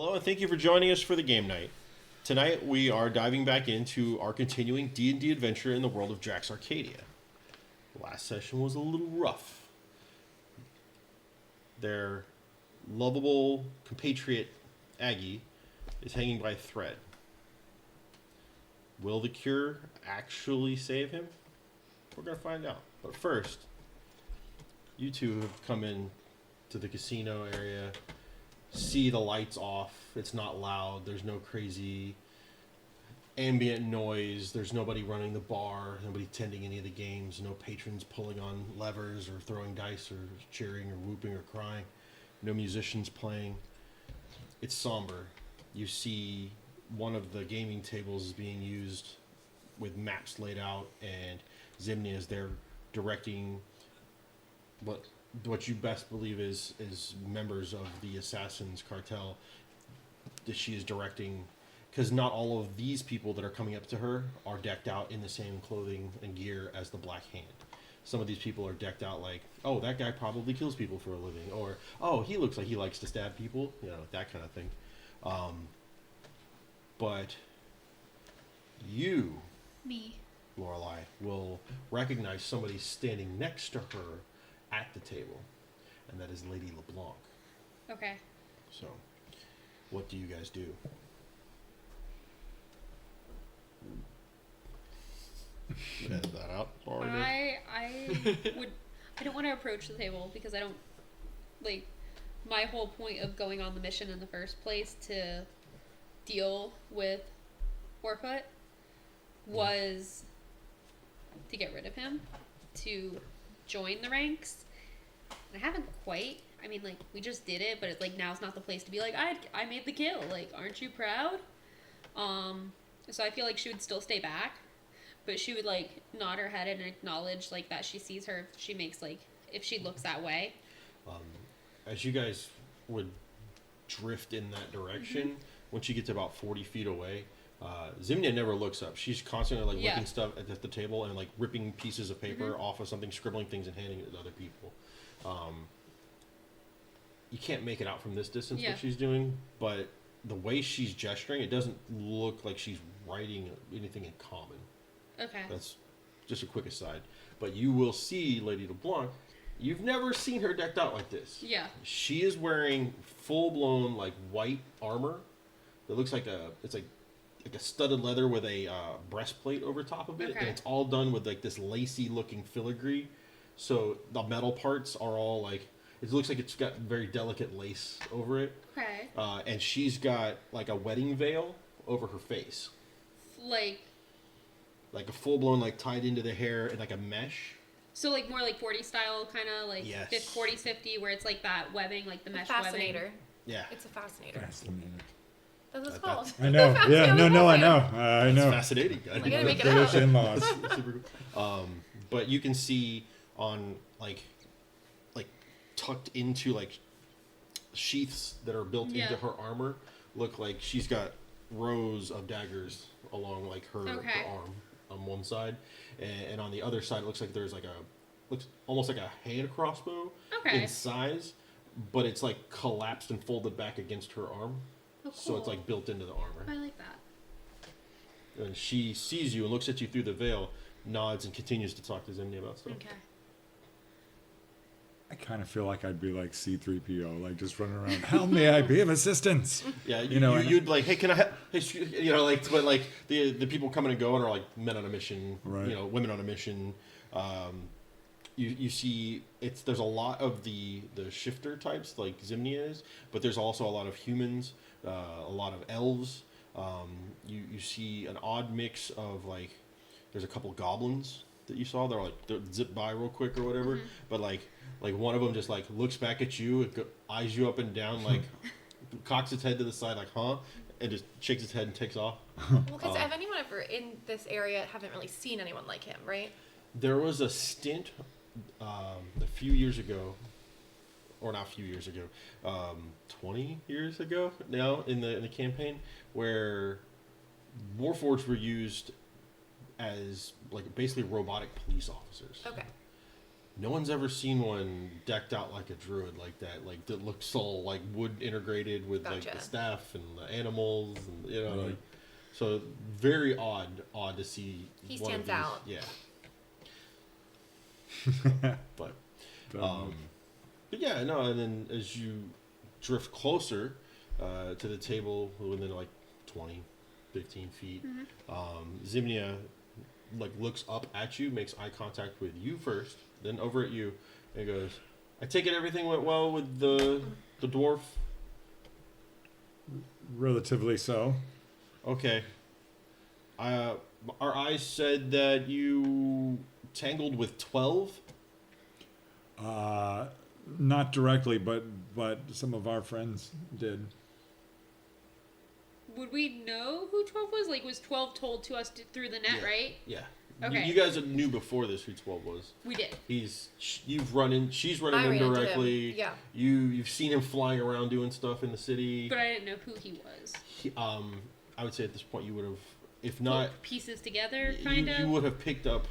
Hello, and thank you for joining us for the game night. Tonight we are diving back into our continuing D&D adventure in the world of Drax Arcadia. The last session was a little rough. Their lovable compatriot Aggie is hanging by a thread. Will the cure actually save him? We're going to find out. But first, you two have come in to the casino area, see the lights off, it's not loud, there's no crazy ambient noise, there's nobody running the bar, nobody tending any of the games, no patrons pulling on levers or throwing dice or cheering or whooping or crying, no musicians playing. It's somber. You see one of the gaming tables is being used with maps laid out, and Zimnia is there directing what you best believe is members of the Assassins cartel that she is directing, because not all of these people that are coming up to her are decked out in the same clothing and gear as the Black Hand. Some of these people are decked out like, oh, that guy probably kills people for a living, or oh, he looks like he likes to stab people, that kind of thing. But you, me, Lorelei, will recognize somebody standing next to her at the table, and that is Lady LeBlanc. Okay. So, what do you guys do? Edit that out. I don't want to approach the table because I don't like my whole point of going on the mission in the first place to deal with Warfoot was to get rid of him, to join the ranks. And I haven't quite. I mean, like, we just did it, but it's like now's not the place to be like, I made the kill. Like, aren't you proud? So I feel like she would still stay back, but she would like nod her head and acknowledge like that she sees her. If she makes like if she looks that way. As you guys would drift in that direction, once you get to about 40 feet away, Zimnia never looks up. She's constantly like looking stuff at the table and like ripping pieces of paper off of something, scribbling things and handing it to other people. You can't make it out from this distance what she's doing, but the way she's gesturing, it doesn't look like she's writing anything in common. Okay. That's just a quick aside. But you will see Lady LeBlanc. You've never seen her decked out like this. Yeah. She is wearing full-blown like white armor that looks like a studded leather with a breastplate over top of it, and it's all done with like this lacy-looking filigree. So the metal parts are all like, it looks like it's got very delicate lace over it. Okay. And she's got like a wedding veil over her face. Like a full-blown, like tied into the hair and like a mesh. So like more like 40 style, kind of like 40s 50, where it's like that webbing, like the mesh webbing. Yeah. It's a fascinator. Fascinator. That's what it's called. I know. Yeah. No. I know. I know. Fascinating. I gotta make it up. In-laws. Super cool. But you can see on like tucked into like sheaths that are built into her armor, look like she's got rows of daggers along like her arm on one side, and on the other side it looks like there's like looks almost like a hand crossbow in size, but it's like collapsed and folded back against her arm. Oh, cool. So it's like built into the armor. I like that. And she sees you and looks at you through the veil, nods, and continues to talk to Zimnia about stuff. Okay. I kind of feel like I'd be like C-3PO, like just running around. How may I be of assistance? Yeah, you'd like, hey, can I? But like the people coming and going are like men on a mission, right. Women on a mission. You see, there's a lot of the shifter types like Zimnia is, but there's also a lot of humans, a lot of elves. You see an odd mix of like, there's a couple goblins that you saw. They're zip by real quick or whatever, but like one of them just like looks back at you, eyes you up and down, like cocks its head to the side, like and just shakes its head and takes off. Well, because have anyone ever in this area haven't really seen anyone like him, right? There was a stint a few years ago, or not a few years ago, 20 years ago now in the campaign, where Warforged were used as like basically robotic police officers. Okay. No one's ever seen one decked out like a druid like that. Like that looks all like wood integrated with like the Gotcha. staff and the animals, and you know, Right. like so very odd to see. He one of stands these. out. Yeah. But Um, but yeah, no, and then as you drift closer to the table within like 20, 15 feet, Zimnia like looks up at you, makes eye contact with you first, then over at you, and goes, I take it everything went well with the dwarf? relatively so. Okay. Our eyes said that you tangled with 12? Not directly, but some of our friends did. Would we know who 12 was? Like, was 12 told to us through the net, Yeah. right? Yeah. Okay. You guys knew before this who 12 was. We did. She's running I in ran into him. directly. Yeah. You've seen him flying around doing stuff in the city. But I didn't know who he was. I would say at this point you would have, if not, Put pieces together, kind you of? would have picked up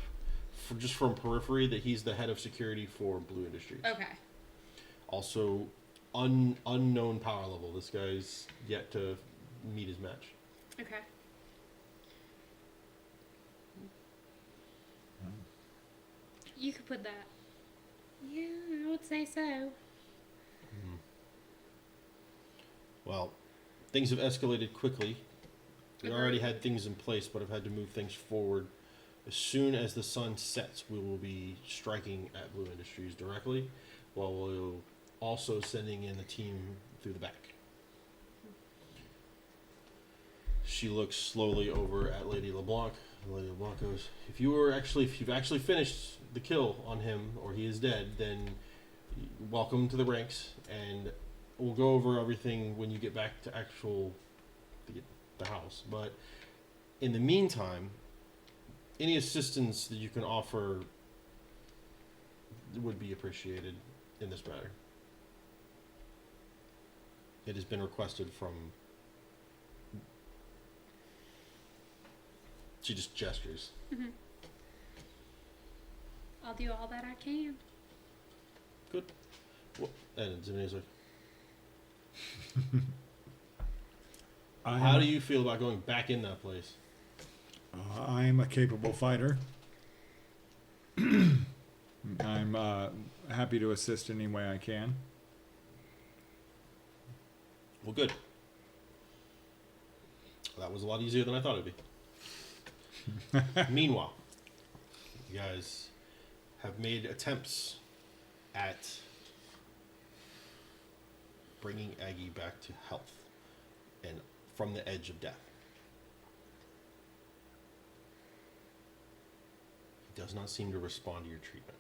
just from periphery that he's the head of security for Blue Industries. Okay. Also, unknown power level. This guy's yet to meet his match. Okay. You could put that. Yeah, I would say so. Well, things have escalated quickly. We Agreed. already had things in place, but have had to move things forward. As soon as the sun sets, we will be striking at Blue Industries directly, while we'll also sending in the team through the back. She looks slowly over at Lady LeBlanc. Lady LeBlanc goes, if you've actually finished the kill on him, or he is dead, then welcome to the ranks, and we'll go over everything when you get back to the house. But in the meantime, any assistance that you can offer would be appreciated in this matter. It has been requested from... She just gestures. I'll do all that I can. Good. Well, and Zimnia's like, how do you feel about going back in that place? I'm a capable fighter. I'm happy to assist any way I can. Well, good. That was a lot easier than I thought it'd be. Meanwhile, you guys have made attempts at bringing Aggie back to health and from the edge of death. He does not seem to respond to your treatment.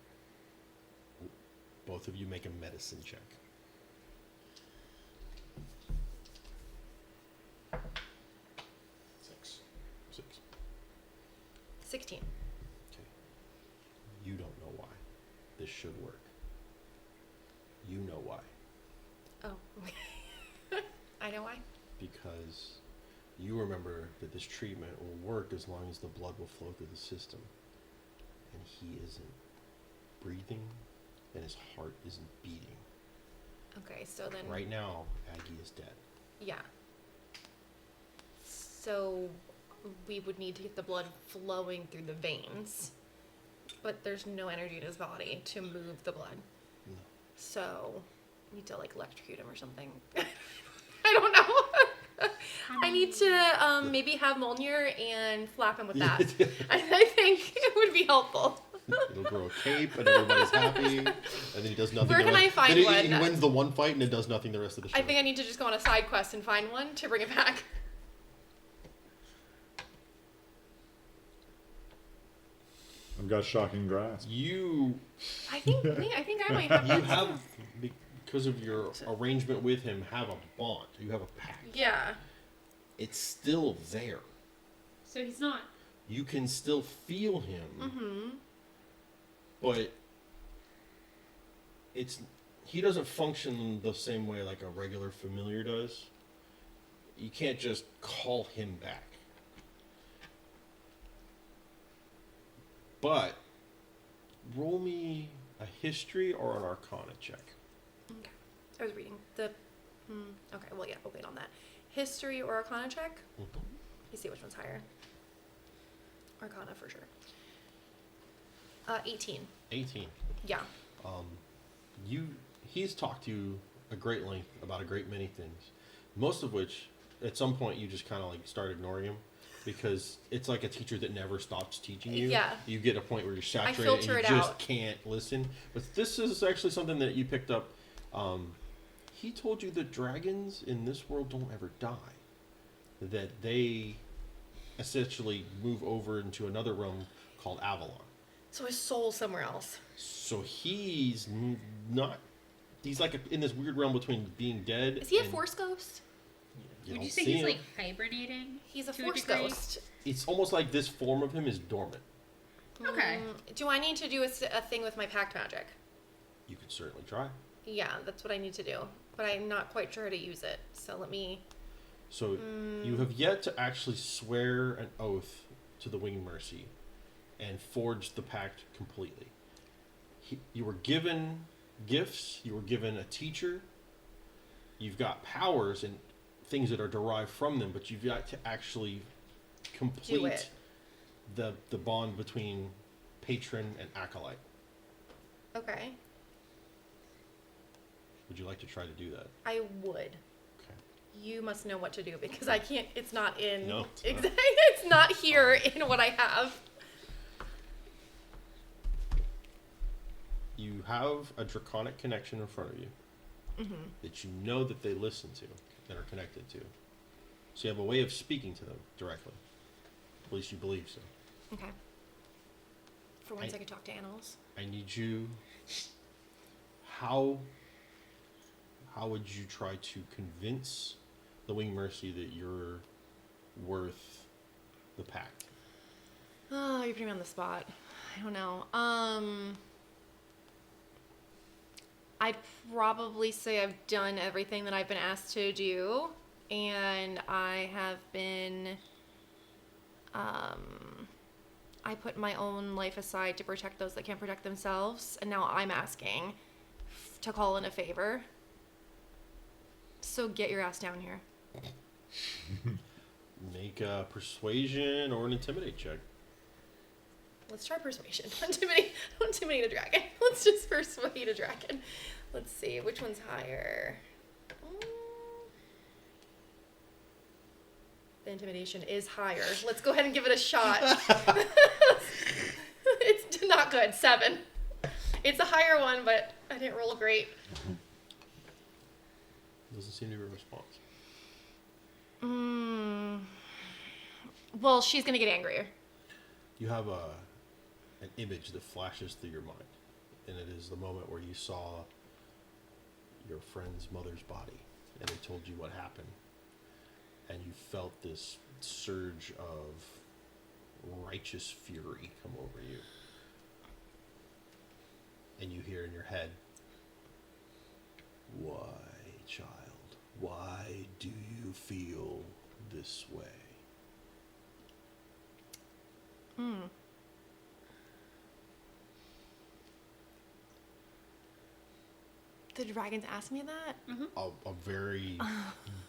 Both of you make a medicine check. Six. 16. Okay. You don't know why. This should work. You know why. Oh. I know why. Because you remember that this treatment will work as long as the blood will flow through the system. And he isn't breathing, and his heart isn't beating. Okay, so then... Right now, Aggie is dead. Yeah. So we would need to get the blood flowing through the veins. But there's no energy in his body to move the blood. No. So we need to like electrocute him or something. I don't know. I need to maybe have Molnir and flap him with that. I think it would be helpful. It'll grow a cape, and everybody's happy, and then he does nothing. Where can I find then one? He wins the one fight, and it does nothing the rest of the show. I think I need to just go on a side quest and find one to bring it back. I've got shocking grasp. I think I might have You that. have, because of your arrangement with him, have a bond. You have a pact. Yeah. It's still there. So he's not. You can still feel him, Mm-hmm. but he doesn't function the same way like a regular familiar does. You can't just call him back. But roll me a history or an arcana check. Okay. I was reading the. Okay, well, yeah, we'll wait on that. History or Arcana check? Mhm. You see which one's higher. Arcana for sure. 18. 18. Yeah. He's talked to you a great length about a great many things, most of which at some point you just kind of like start ignoring him because it's like a teacher that never stops teaching you. Yeah. You get a point where you're saturated filter and it you just out. can't listen. But this is actually something that you picked up. He told you that dragons in this world don't ever die. That they essentially move over into another realm called Avalon. So his soul's somewhere else. So he's not. He's like in this weird realm between being dead. Is he a and Force ghost? you Would don't you say see he's him. like hibernating? He's a to Force degree? ghost. It's almost like this form of him is dormant. Okay. Do I need to do a thing with my pact magic? You could certainly try. Yeah, that's what I need to do. But I'm not quite sure how to use it. So let me... So you have yet to actually swear an oath to the Winged Mercy and forge the pact completely. You were given gifts. You were given a teacher. You've got powers and things that are derived from them, but you've got to actually complete the bond between patron and acolyte. Okay. Would you like to try to do that? I would. Okay. You must know what to do because I can't... It's not in... No, it's not. Exactly. It's not here in what I have. You have a draconic connection in front of you that you know that they listen to and are connected to. So you have a way of speaking to them directly. At least you believe so. Okay. For once I could talk to animals. I need you. How would you try to convince the Winged Mercy that you're worth the pact? Oh, you're putting me on the spot. I don't know. I'd probably say I've done everything that I've been asked to do, and I have been, I put my own life aside to protect those that can't protect themselves, and now I'm asking to call in a favor. So get your ass down here. Make a persuasion or an intimidate check. Let's try persuasion. Don't intimidate a dragon. Let's just persuade a dragon. Let's see, which one's higher? The intimidation is higher. Let's go ahead and give it a shot. It's not good. 7. It's a higher one, but I didn't roll great. Doesn't seem to be a response. Well, she's gonna get angrier. You have an image that flashes through your mind, and it is the moment where you saw your friend's mother's body, and they told you what happened, and you felt this surge of righteous fury come over you, and you hear in your head, "Why, child? Why do you feel this way?" The dragons asked me that? A very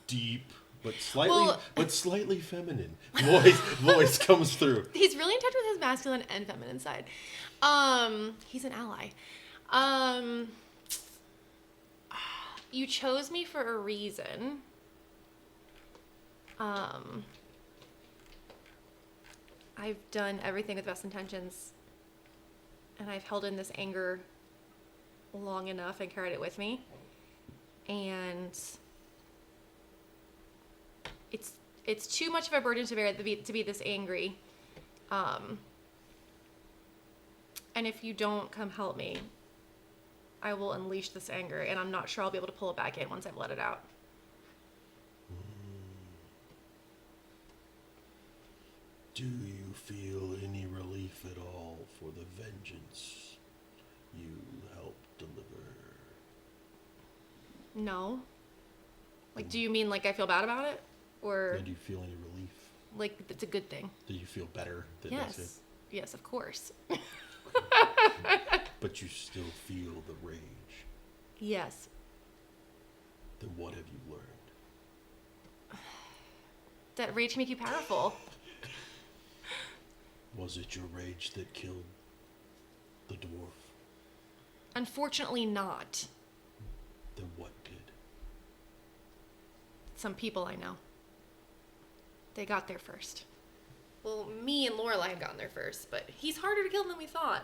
deep but slightly feminine voice comes through. He's really in touch with his masculine and feminine side. He's an ally. You chose me for a reason. I've done everything with best intentions, and I've held in this anger long enough and carried it with me, and it's too much of a burden to bear to be this angry, and if you don't come help me, I will unleash this anger, and I'm not sure I'll be able to pull it back in once I've let it out. Do you feel any relief at all for the vengeance you helped deliver? No. Like, do you mean like I feel bad about it? Or Do you feel any relief? like it's a good thing? Do you feel better? That Yes. That's it? Yes, of course. But you still feel the rage. Yes. Then what have you learned? That rage can make you powerful. Was it your rage that killed the dwarf? Unfortunately not. Then what did? Some people I know. They got there first. Well, me and Lorelai have gotten there first, but he's harder to kill than we thought.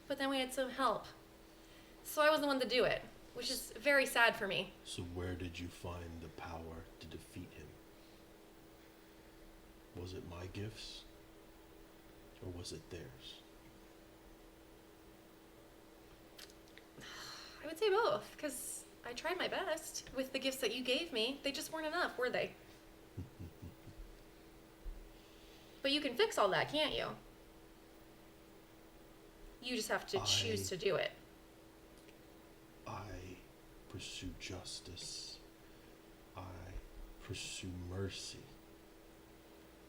But then we had some help. So I was the one to do it, which is very sad for me. So where did you find the power to defeat him? Was it my gifts? Or was it theirs? I would say both, because I tried my best with the gifts that you gave me. They just weren't enough, were they? But you can fix all that, can't you? You just have to choose to do it. I pursue justice. I pursue mercy.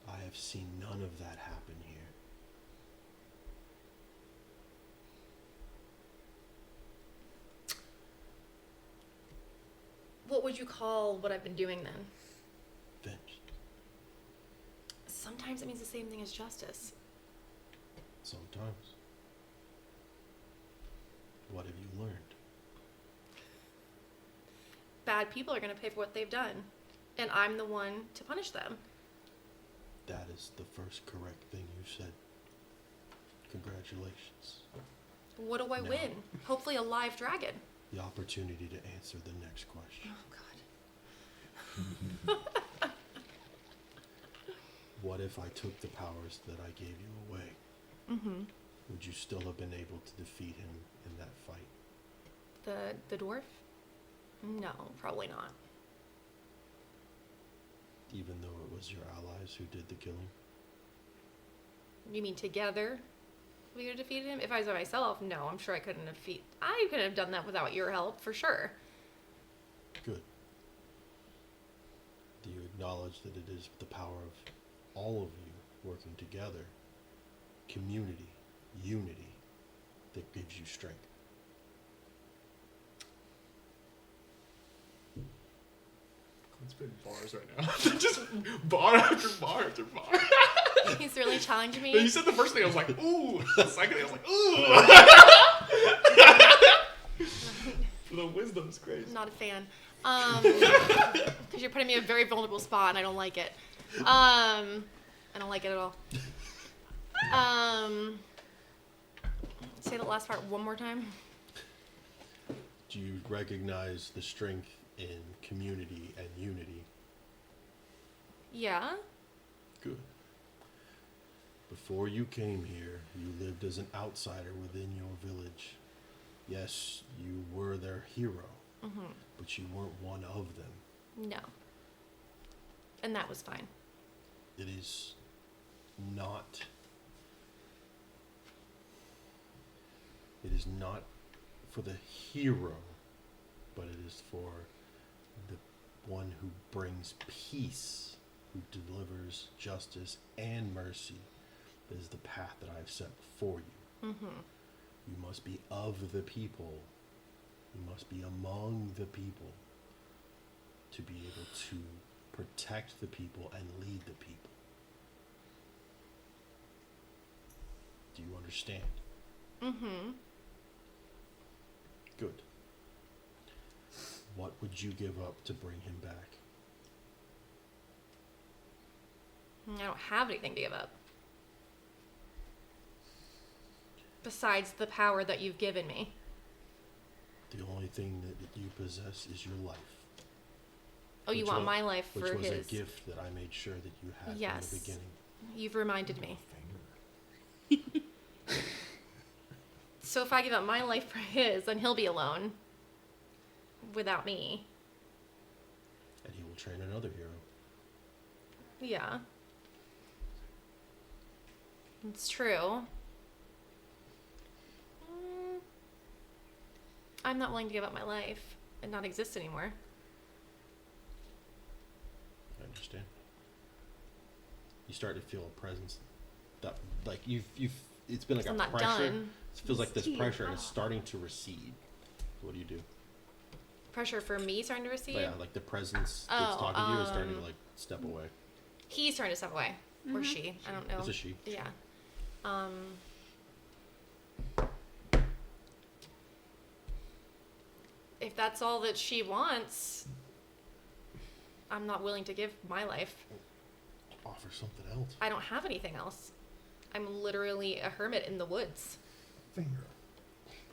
I have seen none of that happen here. What would you call what I've been doing then? Vengeance. Sometimes it means the same thing as justice. Sometimes. What have you learned? Bad people are going to pay for what they've done, and I'm the one to punish them. That is the first correct thing you said. Congratulations. What do I No. win? Hopefully a live dragon. The opportunity to answer the next question. Oh, God. What if I took the powers that I gave you away? Mm-hmm. Would you still have been able to defeat him in that fight? The dwarf? No, probably not. Even though it was your allies who did the killing? You mean together we could have defeated him? If I was by myself, no, I'm sure I couldn't have I couldn't have done that without your help, for sure. Good. Do you acknowledge that it is the power of all of you working together, community, unity, that gives you strength? I'm spitting bars right now. Just bar after bar after bar. He's really challenging me. You said the first thing, I was like, ooh. The second thing, I was like, ooh. The wisdom's great. I'm not a fan. Because you're putting me in a very vulnerable spot and I don't like it. I don't like it at all. Say the last part one more time. Do you recognize the strength in community and unity? Yeah? Good. Before you came here, you lived as an outsider within your village. Yes, you were their hero, but you weren't one of them. No. And that was fine. It is not for the hero, but it is for the one who brings peace, who delivers justice and mercy. That is the path that I have set before you. You must be of the people. You must be among the people to be able to protect the people and lead the people. Do you understand? Good. What would you give up to bring him back? I don't have anything to give up. Besides the power that you've given me. The only thing that you possess is your life. Oh, you want my life for which was his. a gift that I made sure that you had Yes. from the beginning. You've reminded me. So if I give up my life for his, then he'll be alone. Without me. And he will train another hero. Yeah. It's true. I'm not willing to give up my life and not exist anymore. I understand. You start to feel a presence that, like, you've it's been like I'm a not pressure. done. It feels like this 16, pressure and it's wow. starting to recede. What do you do? Pressure for me starting to receive. But yeah, like the presence that's talking to you is starting to like step away. He's trying to step away, or she. I don't know. It's a she. Yeah. If that's all that she wants, I'm not willing to give my life. Offer something else. I don't have anything else. I'm literally a hermit in the woods. Finger.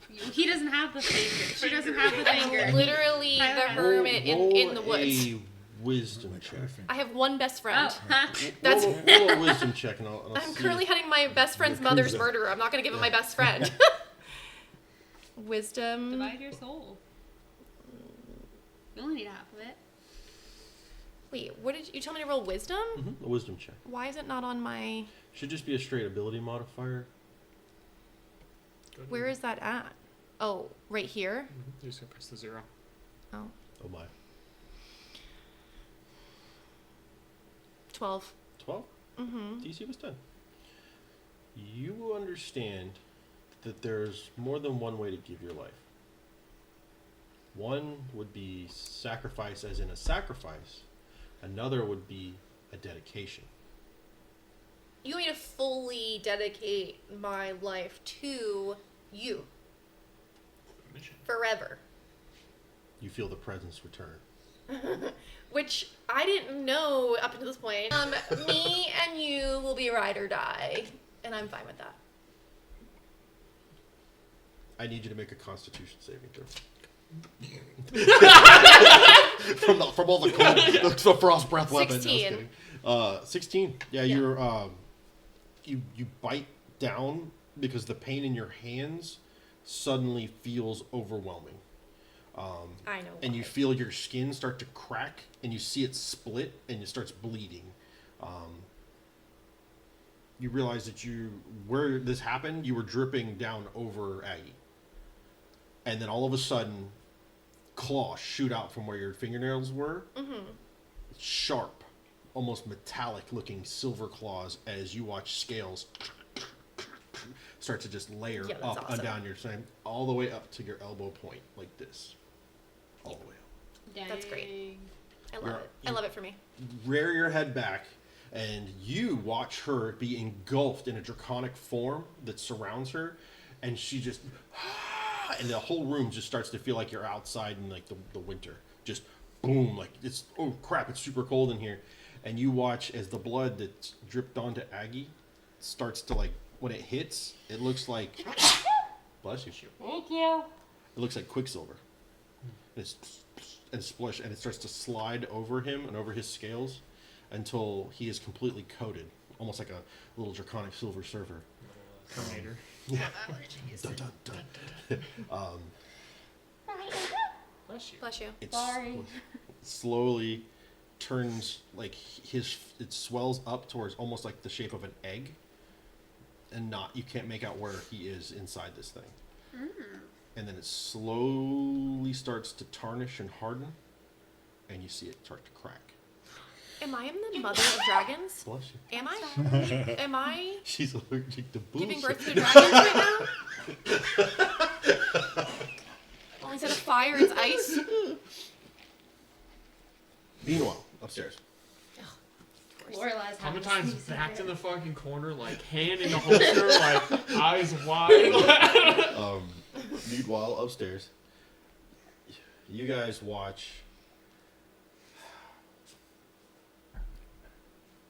He doesn't have the finger. She doesn't have the finger. Literally the Tyler. hermit in the woods. A wisdom check. I have one best friend. Oh, huh. That's- roll a wisdom check, and I'll I'm see currently hunting my best friend's mother's Yakuza. murderer. I'm not going to give him my best friend. Wisdom. Divide your soul. You only need half of it. Wait, what did you tell me to roll wisdom? a wisdom check. Why is it not on my... Should just be a straight ability modifier. Where is that at? Oh, right here? You're just gonna press the 0. Oh, Oh my. 12. 12? Mm-hmm. DC was 10. You will understand that there's more than one way to give your life. One would be sacrifice as in a sacrifice. Another would be a dedication. You want me to fully dedicate my life to you Mission. forever. You feel the presence return. Which I didn't know up until this point. Me and you will be ride or die. And I'm fine with that. I need you to make a Constitution saving throw. from all the cold, the frost breath weapon. 16. 16. Yeah, Yeah. you're you bite down because the pain in your hands suddenly feels overwhelming. I know. And you why. feel your skin start to crack, and you see it split, and it starts bleeding. You realize that where this happened, you were dripping down over Aggie. And then all of a sudden, claws shoot out from where your fingernails were. Mm-hmm. Sharp, almost metallic-looking silver claws as you watch scales start to just layer Yeah, that's up and awesome. down your side, all the way up to your elbow point, like this. All the way up. Dang. That's great. I love You're- it. I love it for me. Rear your head back, and you watch her be engulfed in a draconic form that surrounds her, and she just... and the whole room just starts to feel like you're outside in like the winter. Just boom, like it's, oh crap, it's super cold in here. And you watch as the blood that's dripped onto Aggie starts to like, when it hits, it looks like, bless you. Thank you. It looks like Quicksilver. And it's splish, and it starts to slide over him and over his scales until he is completely coated, almost like a little draconic silver surfer. Terminator. Dun, dun, dun. Bless you. Bless you. It Sorry. slowly turns like it swells up towards almost like the shape of an egg, and you can't make out where he is inside this thing. And then it slowly starts to tarnish and harden, and you see it start to crack. Am I the mother of dragons? Bless you. Am I? Am I She's allergic to boobs. giving birth to dragons right now? Well, instead of fire, it's ice. Meanwhile, upstairs. Lorelai's having a Traumatized sneeze backed in here. the fucking corner, like hand in the holster, like eyes wide. Meanwhile, upstairs, you guys watch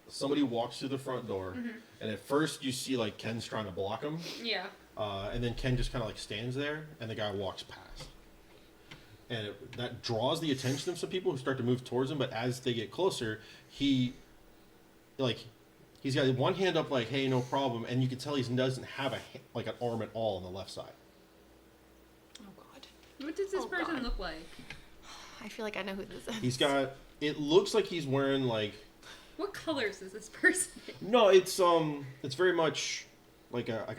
somebody walks through the front door, and at first you see like Ken's trying to block him, Yeah. and then Ken just kind of like stands there, and the guy walks past, and that draws the attention of some people who start to move towards him. But as they get closer, he's got one hand up like, "Hey, no problem," and you can tell he doesn't have like an arm at all on the left side. Oh God. What does this Oh, person God. look like? I feel like I know who this is. He's got. It looks like he's wearing like. What colors is this person? No, it's very much like a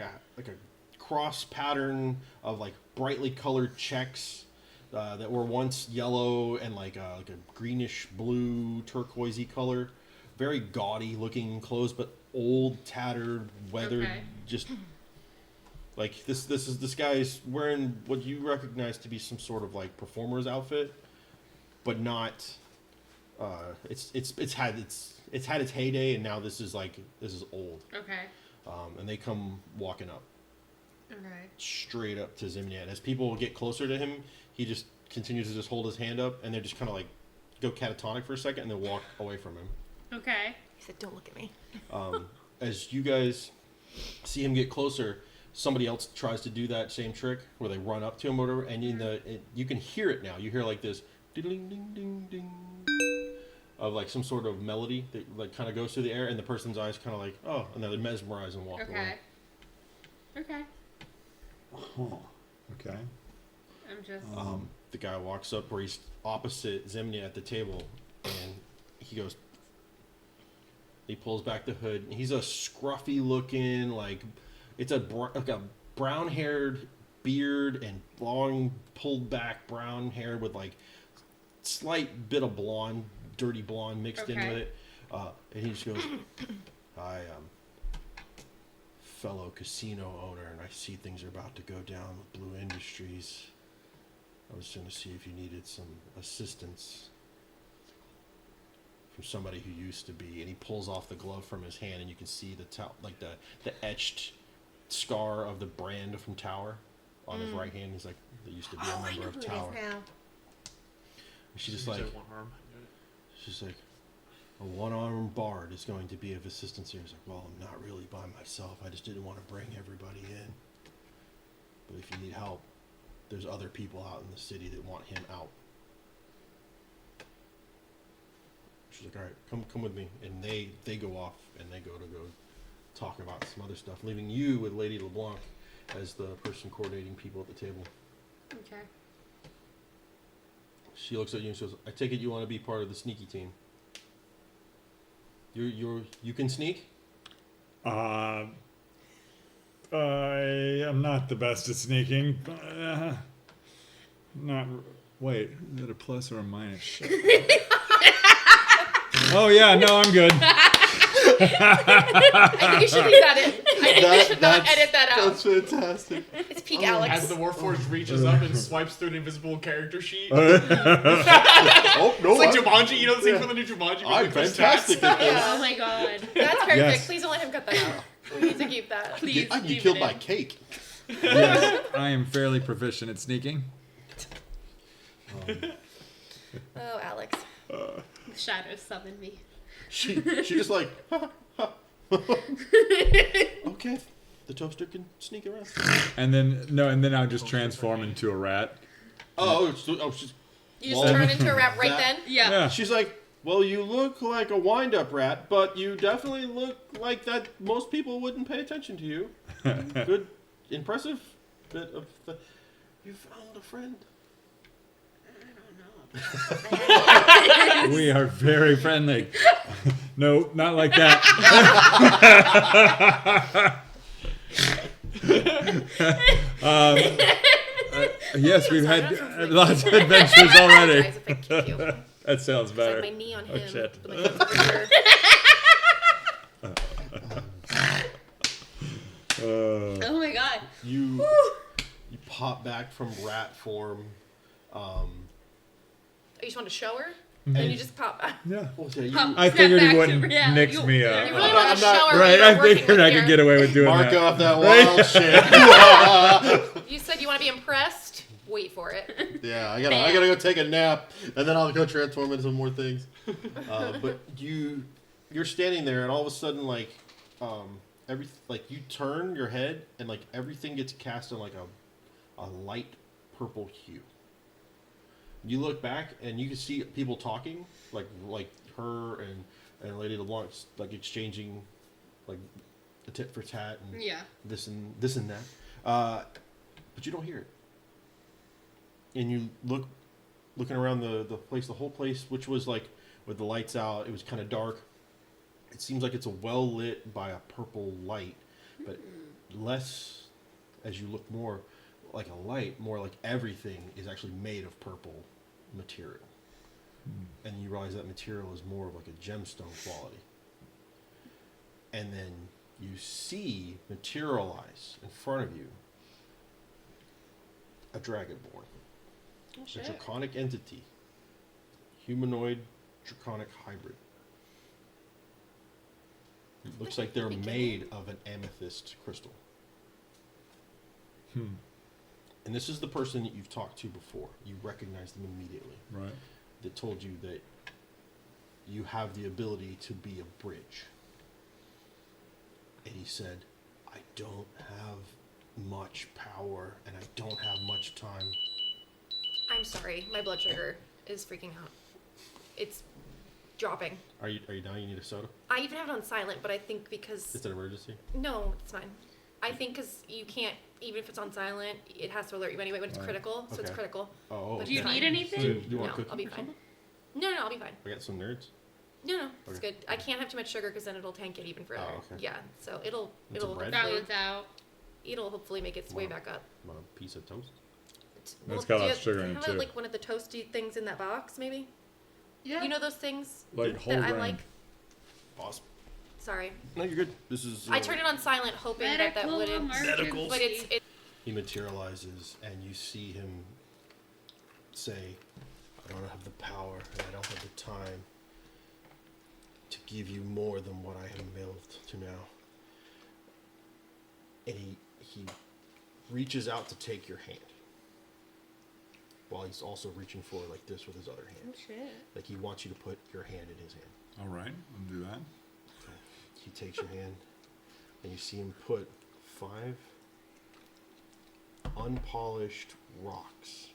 cross pattern of like brightly colored checks that were once yellow and like a greenish blue turquoisey color. Very gaudy looking clothes, but old, tattered, weathered. Okay. Just Like this guy's wearing what you recognize to be some sort of like performer's outfit, but not. It's had its heyday, and now this is old. Okay. And they come walking up Okay. straight up to Zimnian. As people get closer to him, he just continues to just hold his hand up, and they just kind of like go catatonic for a second, and then walk away from him. Okay. He said, "Don't look at me." As you guys see him get closer, somebody else tries to do that same trick where they run up to him or whatever, and you can hear it now. You hear like this ding ding ding ding of like some sort of melody that like kind of goes through the air, and the person's eyes kind of like, oh, and then they mesmerize and walk away. Okay. Oh, okay. I'm just. The guy walks up where he's opposite Zimnia at the table, and he goes. He pulls back the hood. And he's a scruffy looking, like it's a brown-haired beard and long pulled back brown hair with like slight bit of blonde, dirty blonde mixed in with it. And he just goes, "Hi, fellow casino owner, and I see things are about to go down with Blue Industries. I was going to see if you needed some assistance from somebody who used to be." And he pulls off the glove from his hand, and you can see the etched scar of the brand from Tower on his right hand. He's like, they used to be a member of Tower. And she's just like, one arm. she's like, "A one-armed bard is going to be of assistance here." He's like, "Well, I'm not really by myself. I just didn't want to bring everybody in. But if you need help, there's other people out in the city that want him out." She's like, "All right, come with me." And they go off, and they go talk about some other stuff, leaving you with Lady LeBlanc as the person coordinating people at the table. Okay. She looks at you and says, "I take it you want to be part of the sneaky team. You can sneak?" I am not the best at sneaking. Not. Wait, is that a plus or a minus? Oh yeah, no, I'm good. I think you should leave that in. I think we should not edit that out. That's fantastic. It's peak Alex. As the Warforged reaches up and swipes through an invisible character sheet. Oh no! It's like Jumanji, you know the scene from the new Jumanji? I'm fantastic at this. Oh my god. That's perfect. Yes. Please don't let him cut that out. We need to keep that. Please. I get leave killed it by in. cake. Yes, I am fairly proficient at sneaking. Oh, Alex. The shadows summon me. She just like, okay, the toaster can sneak around. And then I'll just transform into a rat. She's You just turn into a rat right that- then? Yeah. She's like, "Well, you look like a wind-up rat, but you definitely look like that. Most people wouldn't pay attention to you. Good, impressive bit of the. You found a friend." We are very friendly. No, not like that. Yes, we've had lots of adventures already. That sounds It's better. like my knee on him. Oh, shit. But like it's over here. Oh my god. You pop back from rat form. Oh, you just want to show her? And then you just pop back. Yeah. Well, yeah, you, Pop. I Snap figured back he to wouldn't reality. nix me You up. really I'm want not- to show her Right, what I you're working figured with I could here. get away with doing mark that. off that Right? wild shit. You said you want to be impressed? Wait for it. Yeah, I gotta go take a nap, and then I'll go transform into some more things. But you're standing there, and all of a sudden, like, you turn your head, and like everything gets cast in like a light purple hue. You look back, and you can see people talking, like her and Lady LeBlanc, like exchanging, like a tit for tat, and Yeah. this and that. But you don't hear it. And you looking around the place, the whole place, which was like with the lights out, it was kind of dark. It seems like it's well lit by a purple light, but less as you look more like a light, more like everything is actually made of purple material. And you realize that material is more of like a gemstone quality. And then you see materialize in front of you a dragonborn. Oh, A shit. draconic entity. Humanoid draconic hybrid. Looks like they're made of an amethyst crystal. Hmm. And this is the person that you've talked to before. You recognize them immediately. Right. That told you that you have the ability to be a bridge. And he said, I don't have much power and I don't have much time. I'm sorry, my blood sugar is freaking out. It's dropping. Are you down? You need a soda? I even have it on silent, but I think because... It's an emergency? No, it's fine. I think because you can't, even if it's on silent, it has to alert you anyway when it's Right. critical, so it's Okay. critical. Oh, But Do you it's need fine. anything? Do you want No, a cookie I'll be or fine. something? No, I'll be fine. I got some nerds. No, it's Okay. good. I can't have too much sugar because then it'll tank it even further. Oh, okay. Yeah, so it'll And some bread? Balance out. it'll hopefully make its way Wow. back up. Want a piece of toast? It's got do lots of sugar in it, have too. Like one of the toasty things in that box, maybe. Yeah. You know those things Like whole that I grain. like. Awesome. Sorry, No, you're good. This is. I turned it on silent, hoping that Medical wouldn't. emergency. But it's He materializes, and you see him say, I don't have the power, and I don't have the time to give you more than what I am willed to now. And he reaches out to take your hand, while he's also reaching for like this with his other hand. Oh shit. Like he wants you to put your hand in his hand. All right, I'll do that. He takes your hand, and you see him put 5 unpolished rocks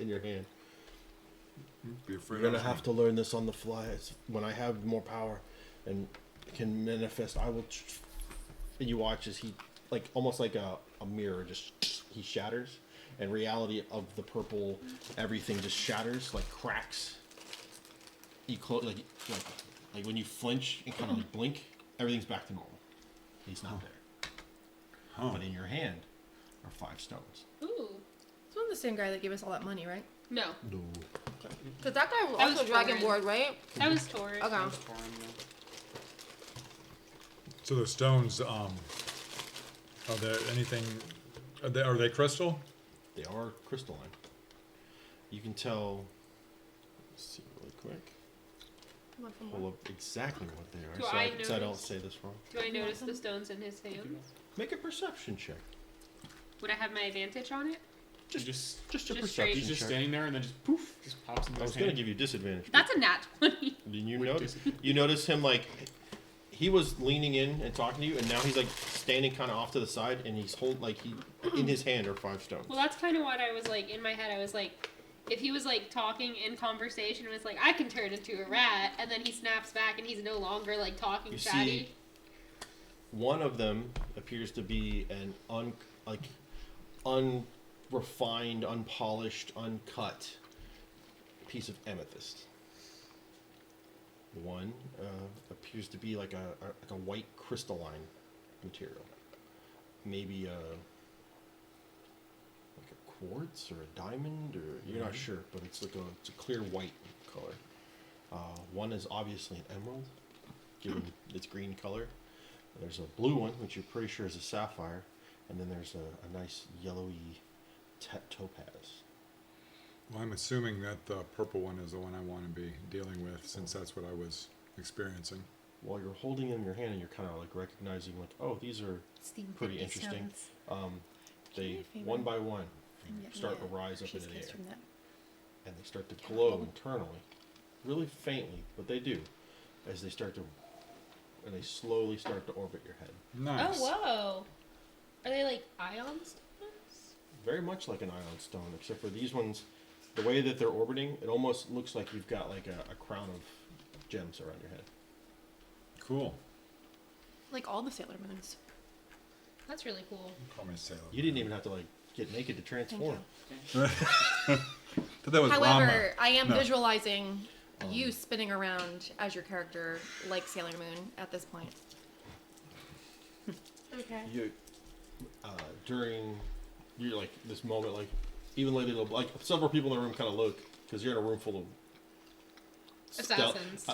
in your hand. Be afraid. You're gonna have to learn this on the fly. When I have more power and can manifest, I will. And you watch as he, like almost like a mirror, just he shatters, and reality of the purple, everything just shatters, like cracks. You close like when you flinch and kind of like blink, everything's back to normal. He's not there, Huh. but in your hand are 5 stones. Ooh. it's one of the same guy that gave us all that money, right? No. No. Because that guy was That also was Dragonborn, right? That was Taurus. Okay. So the stones, are there anything? Are they crystal? They are crystalline. You can tell. Let's see really quick. Pull up exactly what they are, Do so I I don't notice? say this wrong. Do I notice the stones in his hands? Make a perception check. Would I have my advantage on it? Just a just perception straight. He's just check. standing there and then just poof, just pops into I his was gonna hand. give you disadvantage. That's a nat 20. Didn't you With notice? dis- You notice him like he was leaning in and talking to you, and now he's like standing kind of off to the side, and he's in his hand are 5 stones. Well, that's kind of what I was like, in my head, I was like, if he was like talking in conversation and was like, I can turn into a rat, and then he snaps back and he's no longer like talking You chatty. see, one of them appears to be an unrefined, unpolished, uncut piece of amethyst. One appears to be like a white crystalline material, maybe like a quartz or a diamond, or you're not sure, but it's like it's a clear white color. One is obviously an emerald, given its green color. There's a blue one, which you're pretty sure is a sapphire, and then there's a nice yellowy topaz. Well, I'm assuming that the purple one is the one I want to be dealing with, since that's what I was experiencing. While you're holding them in your hand, and you're kind of like recognizing, like, oh, these are pretty interesting. They one by one start to rise up into the air, and they start to glow internally, really faintly, but they do, as they start to, and they slowly start to orbit your head. Nice. Oh, whoa. Are they like ion stones? Very much like an ion stone, except for these ones, the way that they're orbiting, it almost looks like you've got like a crown of gems around your head. Cool. Like all the Sailor Moons. That's really cool. Call me Sailor. You didn't even have to like get naked to Thank transform. you. But that was However, Rama. I am No. visualizing you spinning around as your character like Sailor Moon at this point. Okay. You, during you like this moment, like even like several people in the room kind of look, because you're in a room full of Assassins.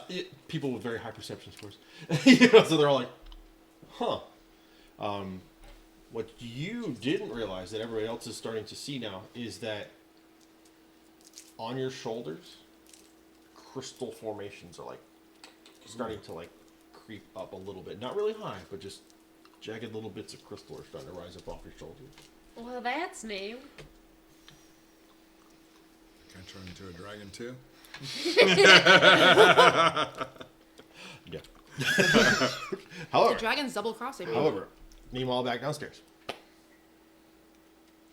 people with very high perception scores. You know, so they're all like, huh. What you didn't realize that everybody else is starting to see now is that on your shoulders, crystal formations are like starting to like creep up a little bit. Not really high, but just jagged little bits of crystal are starting to rise up off your shoulders. Well, that's new. Can I turn into a dragon too? Yeah. The However, dragon's double crossing me. meanwhile, back downstairs,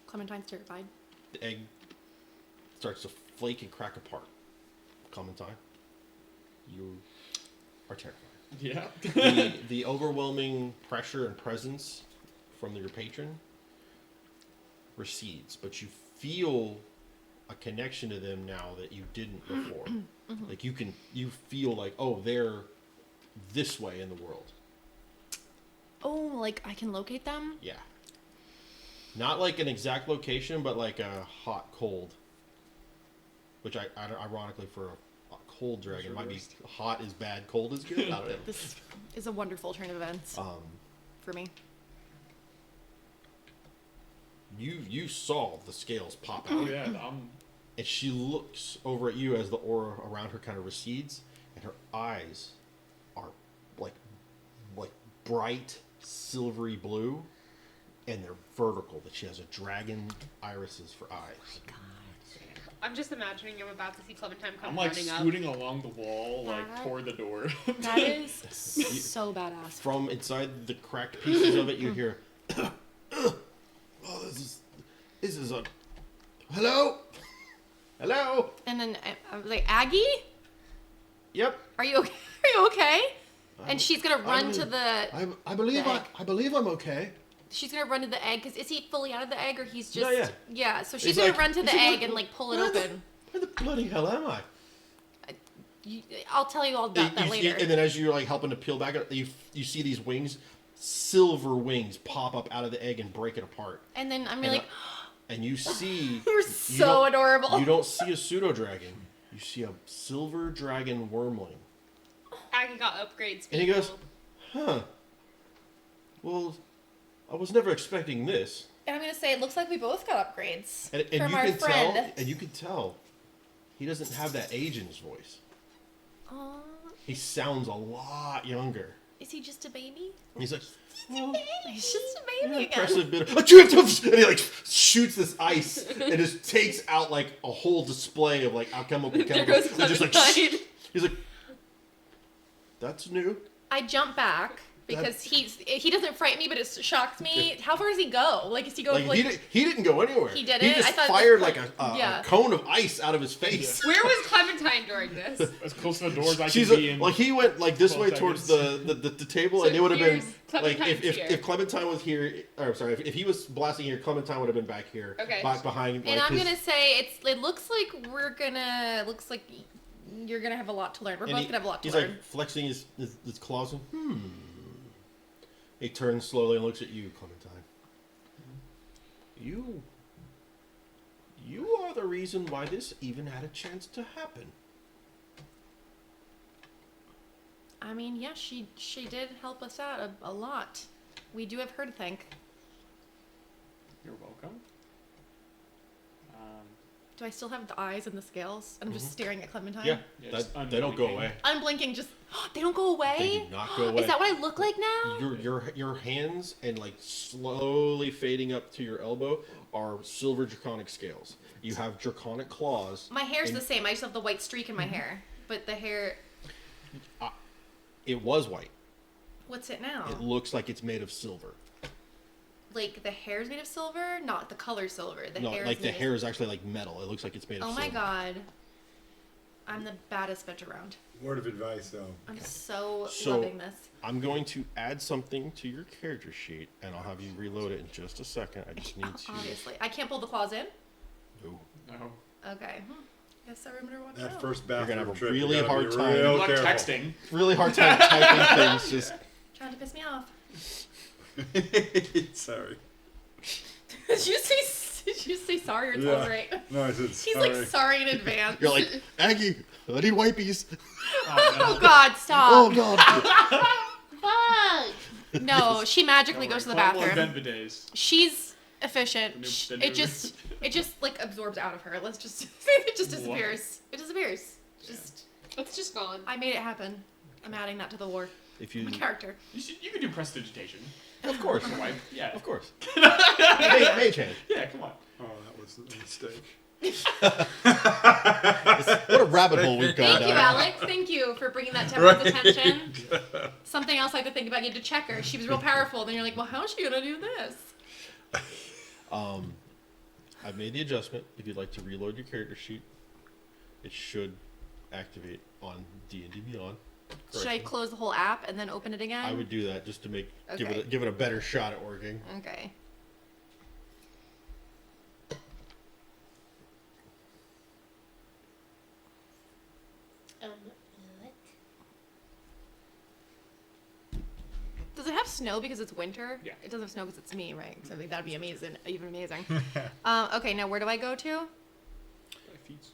Clementine's terrified. the egg starts to flake and crack apart. Clementine, you are terrified. Yeah. The overwhelming pressure and presence from your patron recedes, but you feel a connection to them now that you didn't before. Like you feel like, oh, they're this way in the world. Oh, like I can locate them? Yeah. Not like an exact location, but like a hot, cold. Which I ironically for a cold dragon might be hot is bad, cold is good. I don't know. This is a wonderful turn of events for me. You saw the scales pop Oh out, yeah. and she looks over at you as the aura around her kind of recedes, and her eyes are like bright silvery blue, and they're vertical. That she has a dragon irises for eyes. I'm just imagining I'm about to see Clementine come I'm like running up. scooting along the wall, like That- toward the door. That is so badass. From inside the cracked pieces of it, you hear, "Oh, this is a hello, hello. And then I was like, Aggie, Yep. are you okay? Are you okay? And she's gonna run I'm- to the. I believe the egg. I believe I'm okay. She's gonna run to the egg because is he fully out of the egg or he's just? Yeah, Yeah. So she's He's gonna like- run to the he's like, egg and like pull it where the- open. Where the bloody hell am I? I'll tell you all about that later. And then as you're like helping to peel back, you see these wings, silver wings, pop up out of the egg and break it apart. And then I'm And, like, and you see you're so adorable. You don't see a pseudo dragon. You see a silver dragon wormling. Aggie got upgrades. And he goes, people. huh. Well, I was never expecting this. And I'm gonna say it looks like we both got upgrades And from you our can friend. tell, and you can tell, he doesn't have that age in his voice. Aw, He sounds a lot younger. is he just a baby? And he's like, well, He's just a baby again. impressive bit of, and he like shoots this ice and just takes out like a whole display of like alchemical There chemicals. goes And just like, Clementine. he's like, that's new. I jump back because he doesn't frighten me, but it shocks me. How far does he go? Like, is he going Like, he didn't go anywhere. He didn't? He just I thought fired like- like yeah. a cone of ice out of his face. Where was Clementine during this? As close to the door as I She's can be in. like he went like this 12 way towards seconds. the table, So and it would have been here's like Clementine's here. if Clementine was here, or sorry, if he was blasting here, Clementine would have been back here, Okay. back behind. And like, I'm his- gonna say it looks like looks like you're gonna have a lot to learn. We're and both gonna have a lot to he's learn. like flexing his claws. And, He turns slowly and looks at you, Clementine. You are the reason why this even had a chance to happen. I mean, yeah, she did help us out a lot. We do have her to thank. You're welcome. Do I still have the eyes and the scales? I'm just staring at Clementine. Yeah, Yeah, just they don't go unblinking. away. I'm blinking. Just they don't go away. They do not go away. Is that what I look like now? Your hands and like slowly fading up to your elbow are silver draconic scales. You have draconic claws. My hair's and the same. I just have the white streak in my hair. But the hair, It was white. what's it now? It looks like it's made of silver. Like the hair's made of silver, not the color silver. The No, hair like is the made hair is actually like metal. It looks like it's made of Oh silver. my god. I'm the baddest bitch around. Word of advice, though. I'm so So- loving this. I'm going to add something to your character sheet, and I'll have you reload it in just a second. I just need to. Obviously. I can't pull the claws in? No. No. Okay. Guess I remember what That to first gonna bathroom have a trip, really you gotta hard be time. real Good luck careful. texting. Really hard time typing things. Just Trying to piss me off. Sorry. Did you say sorry or it's all right? No, I said He's sorry. like sorry in advance. you're like, Aggie, I need wipies. Oh, Oh no. god, stop. Oh god. Fuck. No, she magically goes to the Collateral bathroom. event bidets. She's efficient. The new- It just like absorbs out of her. Let's just it just disappears. It disappears. Just It's just gone. I made it happen. I'm adding that to the lore. If you, My character. You could do prestidigitation. of course, On your wife. Yeah. of course, may change. Yeah, come on. Oh, that was a mistake. What a rabbit hole we've gone Thank you, down. Alex. Thank you for bringing that to everyone's attention. Something else I had to think about. You had to check her. She was real powerful. Then you're like, well, how is she gonna do this? I've made the adjustment. If you'd like to reload your character sheet, it should activate on D&D Beyond. Should I correctly. close the whole app and then open it again? I would do that just to give Okay. it a better shot at working. Okay. What? Does it have snow because it's winter? Yeah. It doesn't have snow because it's me, right? So I think that'd be amazing, even amazing. Okay, now where do I go to? By feats.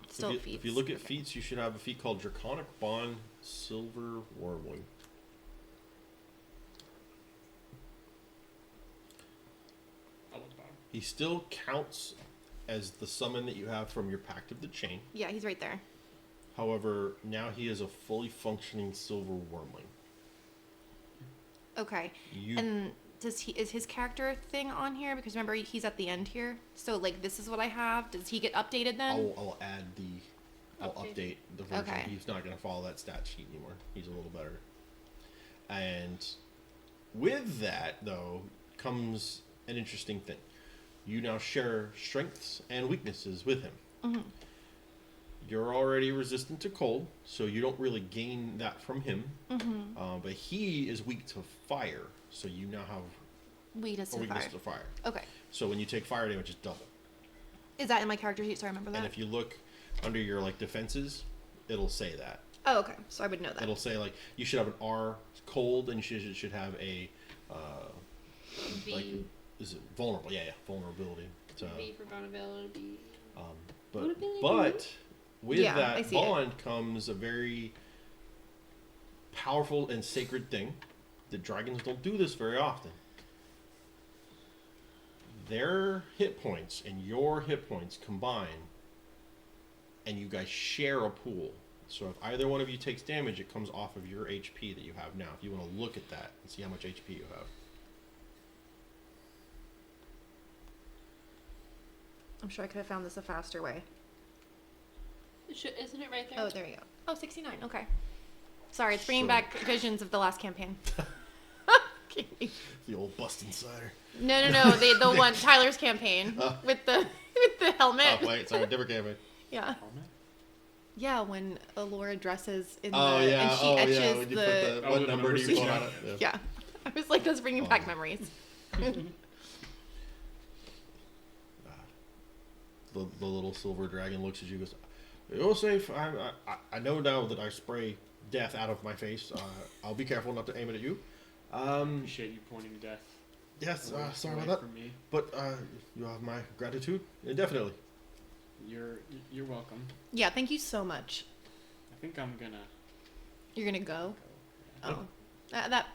Still if feats. if you look at Okay. feats, you should have a feat called Draconic Bond Silver Wormling. I'll look bottom. He still counts as the summon that you have from your Pact of the Chain. Yeah, he's right there. However, now he is a fully functioning Silver Wormling. Okay. You And is his character thing on here? Because remember he's at the end here. So like this is what I have. Does he get updated then? I'll add I'll update the version. Okay. He's not going to follow that stat sheet anymore. He's a little better. And with that, though, comes an interesting thing. You now share strengths and weaknesses with him. Mhm. You're already resistant to cold, so you don't really gain that from him. Mhm. But he is weak to fire, so you now have Weakness a to weakness fire. to fire. Okay. So when you take fire damage, it's double. Is that in my character sheet? So I remember that. And if you look under your like defenses, it'll say that. Oh, okay. So I would know that. It'll say like you should have an R cold, and you should have a V. like is it vulnerable? Yeah, vulnerability. So, B for vulnerability. but Vulnerability. but with Yeah, I that see it. bond comes a very powerful and sacred thing. The dragons don't do this very often. Their hit points and your hit points combine, and you guys share a pool. So if either one of you takes damage, it comes off of your HP that you have now. If you want to look at that and see how much HP you have. I'm sure I could have found this a faster way. Isn't it right there? Oh, there you go. Oh, 69. Okay. Sorry, it's bringing back visions of the last campaign. The old Bustin' Cider. No, the one Tyler's campaign with the helmet. Oh wait, sorry, different campaign. Yeah. Helmet? Yeah, when Alora dresses in Oh the yeah, and she oh etches yeah. When you put Oh, what the number do you numbers, put yeah. on it? yeah. I was like, that's bringing back Oh. memories. The little silver dragon looks at you and goes, "You're safe. I know now that I spray death out of my face. I'll be careful not to aim it at you. Appreciate you pointing death. Yes, away- sorry away about that. from me. But you have my gratitude, indefinitely." You're welcome. Yeah, thank you so much. I think I'm gonna You're gonna go. go. Oh, that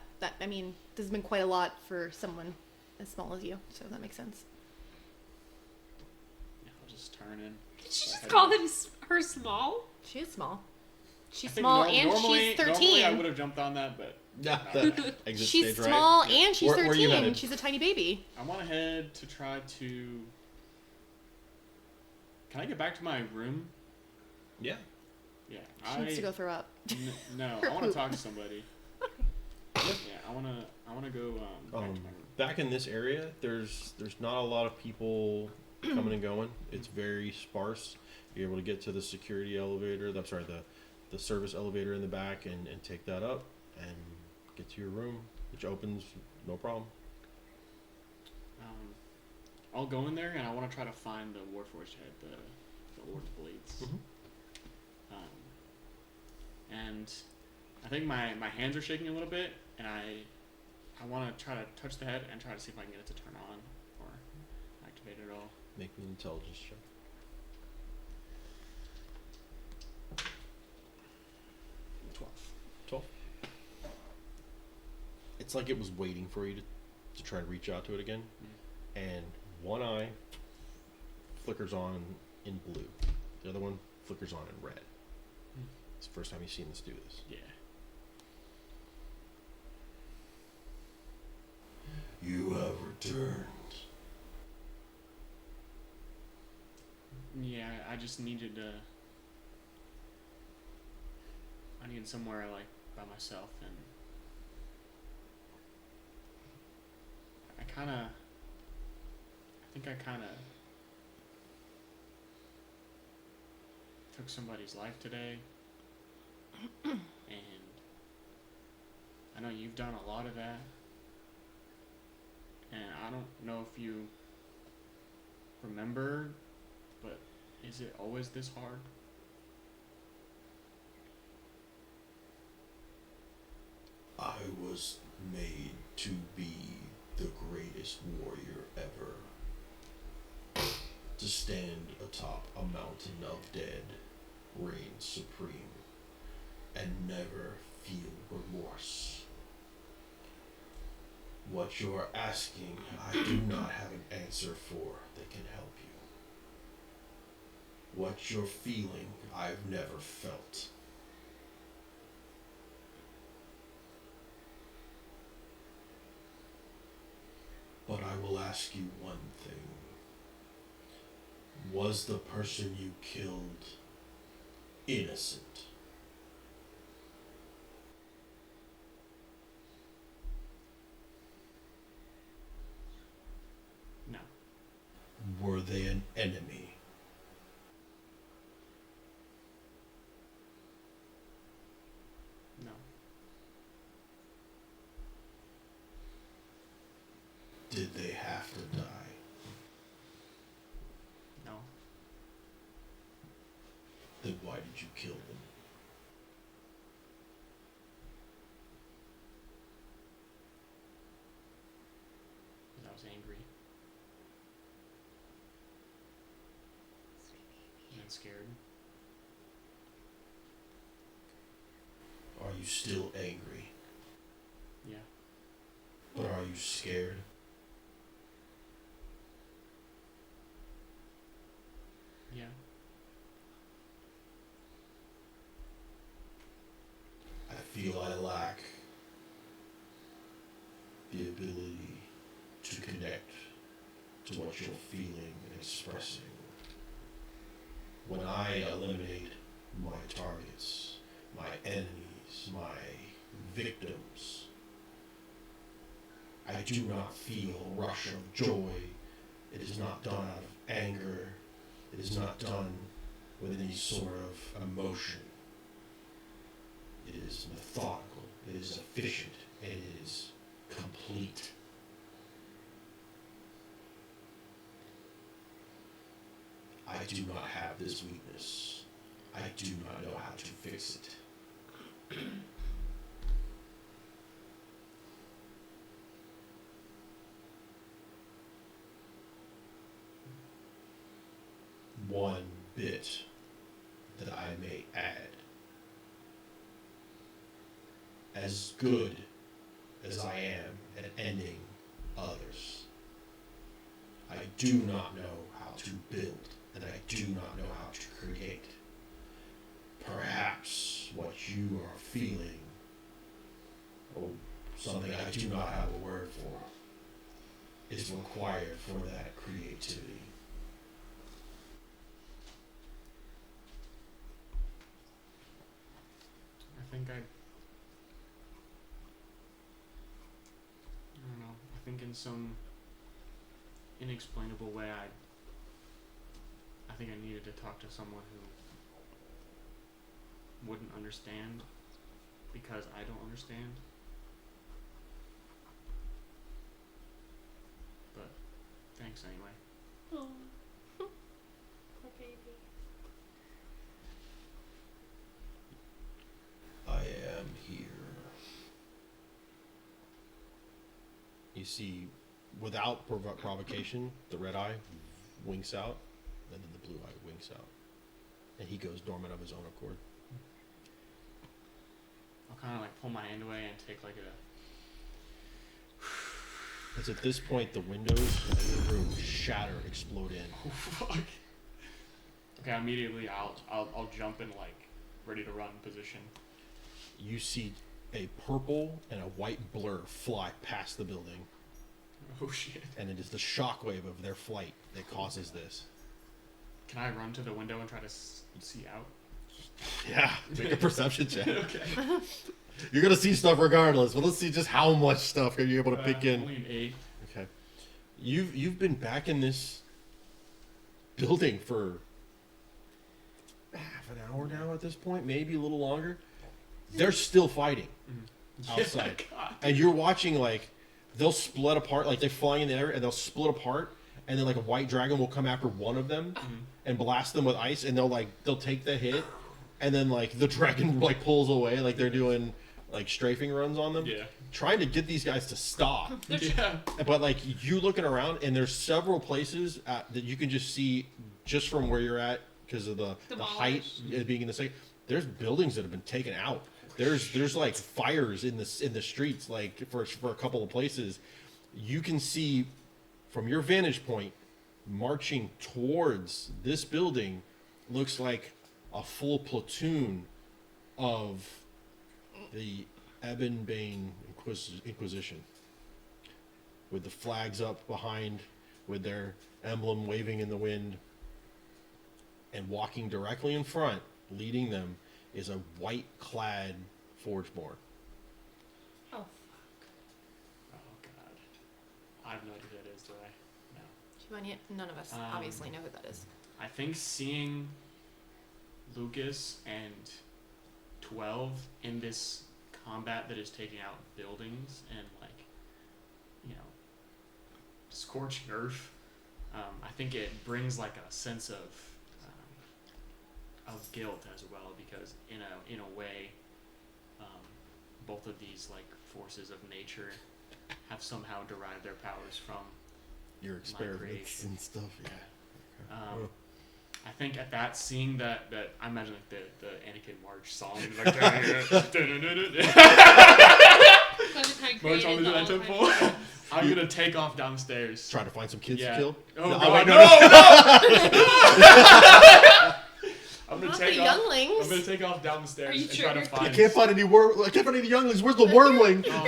I mean, this has been quite a lot for someone as small as you, so that makes sense. Yeah, I'll just turn in. Did she just I call had- her small? She is small. I She's think small nor- and normally, she's Normally I 13. would have jumped on that, but Yeah, the exit She's stage, right? small and she's Where you 13. headed? She's a tiny baby. I want to head to try to. Can I get back to my room? Yeah. Yeah. She needs to go throw up. No, Her I want to poop. talk to somebody. Yeah, I wanna go back to my room. Back in this area, there's not a lot of people coming and going. It's very sparse. You're able to get to the security elevator. I'm sorry, the service elevator in the back, and take that up and get to your room, which opens no problem. I'll go in there and I want to try to find the Warforged head, the Lord of Blades. Mhm. And I think my hands are shaking a little bit, and I want to try to touch the head and try to see if I can get it to turn on or activate it at all. Make me an intelligence check. 12. 12. It It's like it was waiting for you to try to reach out to it again. And one eye flickers on in blue. The other one flickers on in red. It's the first time you've seen this do this. Yeah. You have returned. Yeah, I just needed I needed somewhere like by myself, and I think I kind of took somebody's life today, and I know you've done a lot of that, and I don't know if you remember, but is it always this hard? I was made to be the greatest warrior ever. To stand atop a mountain of dead, reign supreme, and never feel remorse. What you're asking, I do not have an answer for that can help you. What you're feeling, I've never felt. But I will ask you one thing. Was the person you killed innocent? No. Were they an enemy? No. Did they have to die? No. Then why did you kill them? Because I was angry. And scared. Are you still angry? Yeah. But are you scared? Yeah. I feel I lack the ability to connect to what you're feeling and expressing. When I eliminate my targets, my enemies, my victims, I do not feel a rush of joy. It is not done out of anger. It is not done with any sort of emotion. It is methodical, it is efficient, and it is complete. I do not have this weakness. I do not know how to fix it. One bit that I may add. As good as I am at ending others, I do not know how to build, and I do not know how to create. Perhaps what you are feeling, or something I do not have a word for, is required for that creativity. I think I don't know. I think in some inexplainable way, I think I needed to talk to someone who wouldn't understand because I don't understand. But thanks anyway. Oh, poor baby. I am here. You see, without provocation, the red eye winks out, and then the blue eye winks out. And he goes dormant of his own accord. I'll kind of like pull my hand away and take like a As at this point, the windows in the room shatter, explode in. Oh, fuck. Okay, immediately I'll jump in like ready to run position. You see a purple and a white blur fly past the building, Oh shit. and it is the shockwave of their flight that causes this. Can I run to the window and try to see out? Yeah, make a perception check. Okay. You're gonna see stuff regardless, but let's see just how much stuff are you able to pick in. Only an 8. Okay, you've been back in this building for half an hour now at this point, maybe a little longer. They're still fighting outside, and you're watching like they'll split apart, like they're flying in the air and they'll split apart, and then like a white dragon will come after one of them and blast them with ice, and they'll take the hit, and then like the dragon like pulls away, like they're doing like strafing runs on them, Yeah. trying to get these guys to stop. Yeah. But like you looking around, and there's several places that you can just see just from where you're at because of the height being in the same. There's buildings that have been taken out. There's like fires in the streets, like for a couple of places. You can see from your vantage point marching towards this building looks like a full platoon of the Ebonbane Inquisition, with the flags up behind, with their emblem waving in the wind, and walking directly in front, leading them, is a white-clad Forgeborn. Oh, fuck. Oh god. I have no idea who that is, do I? No. Shivanya, none of us obviously know who that is. I think seeing Lucas and 12 in this combat that is taking out buildings and like, you know, scorching earth, I think it brings like a sense of guilt as well, because in a way, both of these like forces of nature have somehow derived their powers from Your experiments creation. and stuff. Yeah. I think at that, seeing that I imagine like the Anakin March song, like March on the temple. I'm gonna take off downstairs. Trying to find some kids Yeah. to kill. Oh No, god, wait, no! I'm gonna Not take the off. younglings. I'm gonna take off downstairs Are you and try to sure? I find. can't find any I can't find any younglings. Where's the wormling? Oh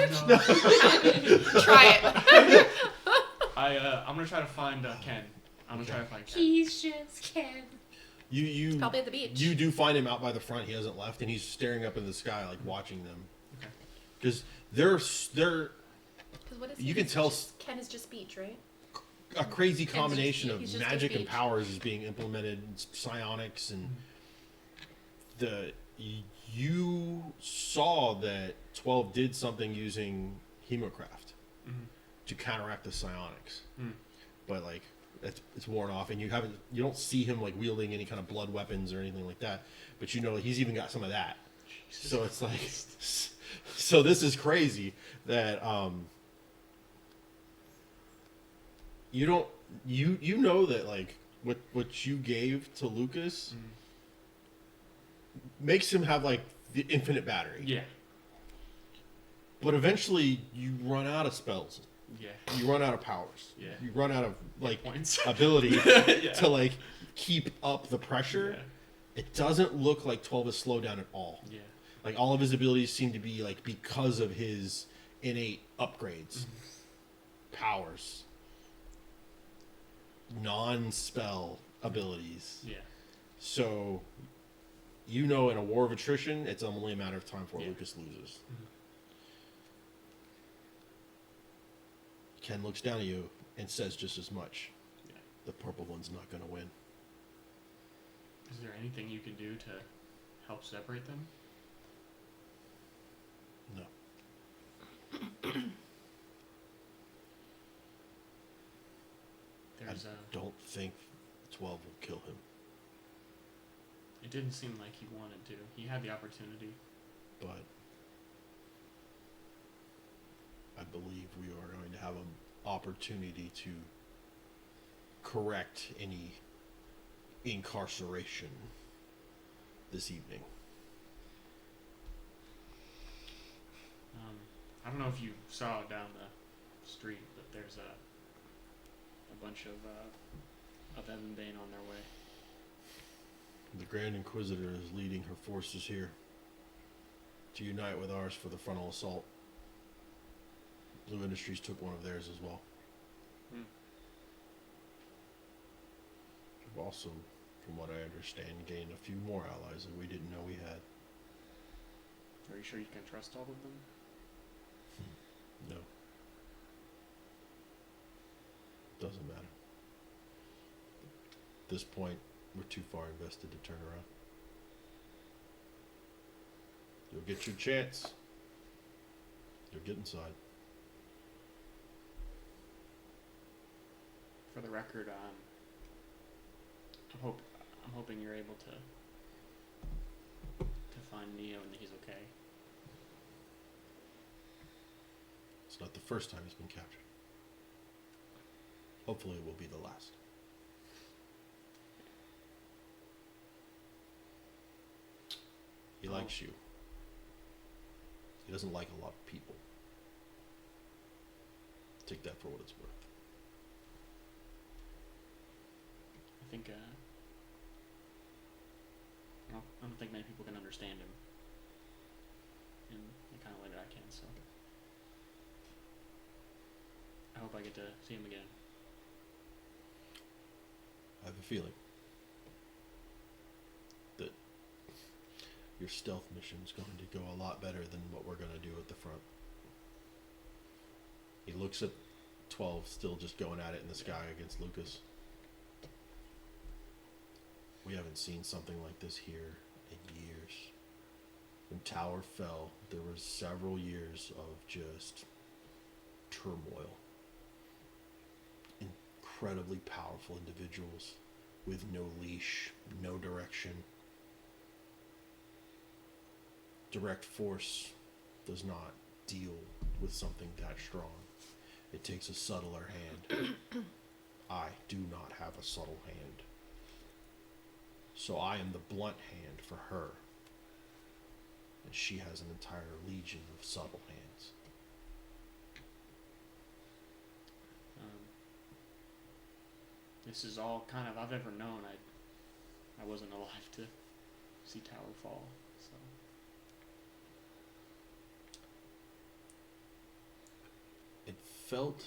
no! Try it. I'm gonna try to find Ken. I'm gonna try to find Ken. He's just Ken. You Probably at the beach. You do find him out by the front. He hasn't left, and he's staring up in the sky, like watching them. Okay. Because they're 'Cause what is you he? can He's tell just- Ken is just beach, right? a crazy just- combination of he's just a magic and beach. powers is being implemented, psionics, and you saw that 12 did something using hemocraft to counteract the psionics, but like it's worn off, and you don't see him like wielding any kind of blood weapons or anything like that, but you know he's even got some of that. So it's like, so this is crazy that you don't you know that like what you gave to Lucas makes him have like the infinite battery. Yeah. But eventually you run out of spells. Yeah. You run out of powers. Yeah. You run out of like Points. ability Yeah. to like keep up the pressure. Yeah. It doesn't look like 12 is slowed down at all. Yeah. Like all of his abilities seem to be like because of his innate upgrades, powers, non-spell abilities. Yeah. So, you know, in a war of attrition, it's only a matter of time before Lucas loses. Ken looks down at you and says just as much. Yeah. The purple one's not going to win. Is there anything you can do to help separate them? No. There's Don't think 12 will kill him. It didn't seem like he wanted to. He had the opportunity. But I believe we are going to have an opportunity to correct any incarceration this evening. I don't know if you saw down street, but there's a bunch of Evan Bane on their way. The Grand Inquisitor is leading her forces here to unite with ours for the frontal assault. Blue Industries took one of theirs as well. We've also, from what I understand, gained a few more allies that we didn't know we had. Are you sure you can trust all of them? No. Doesn't matter. At this point, we're too far invested to turn around. You'll get your chance. You'll get inside. For the record, I'm hoping you're able to find Neo and that he's okay. It's not the first time he's been captured. Hopefully it will be the last. He likes you. He doesn't like a lot of people. Take that for what it's worth. I think I don't think many people can understand him in the kind of way that I can, so I hope I get to see him again. I have a feeling that your stealth mission is going to go a lot better than what we're going to do at the front. He looks at 12 still just going at it in the sky against Lucas. We haven't seen something like this here in years. When Tower fell, there were several years of just turmoil. Incredibly powerful individuals with no leash, no direction. Direct force does not deal with something that strong. It takes a subtler hand. I do not have a subtle hand. So I am the blunt hand for her. And she has an entire legion of subtle hands. This is all kind of I've ever known. I wasn't alive to see Tower fall, so. It felt...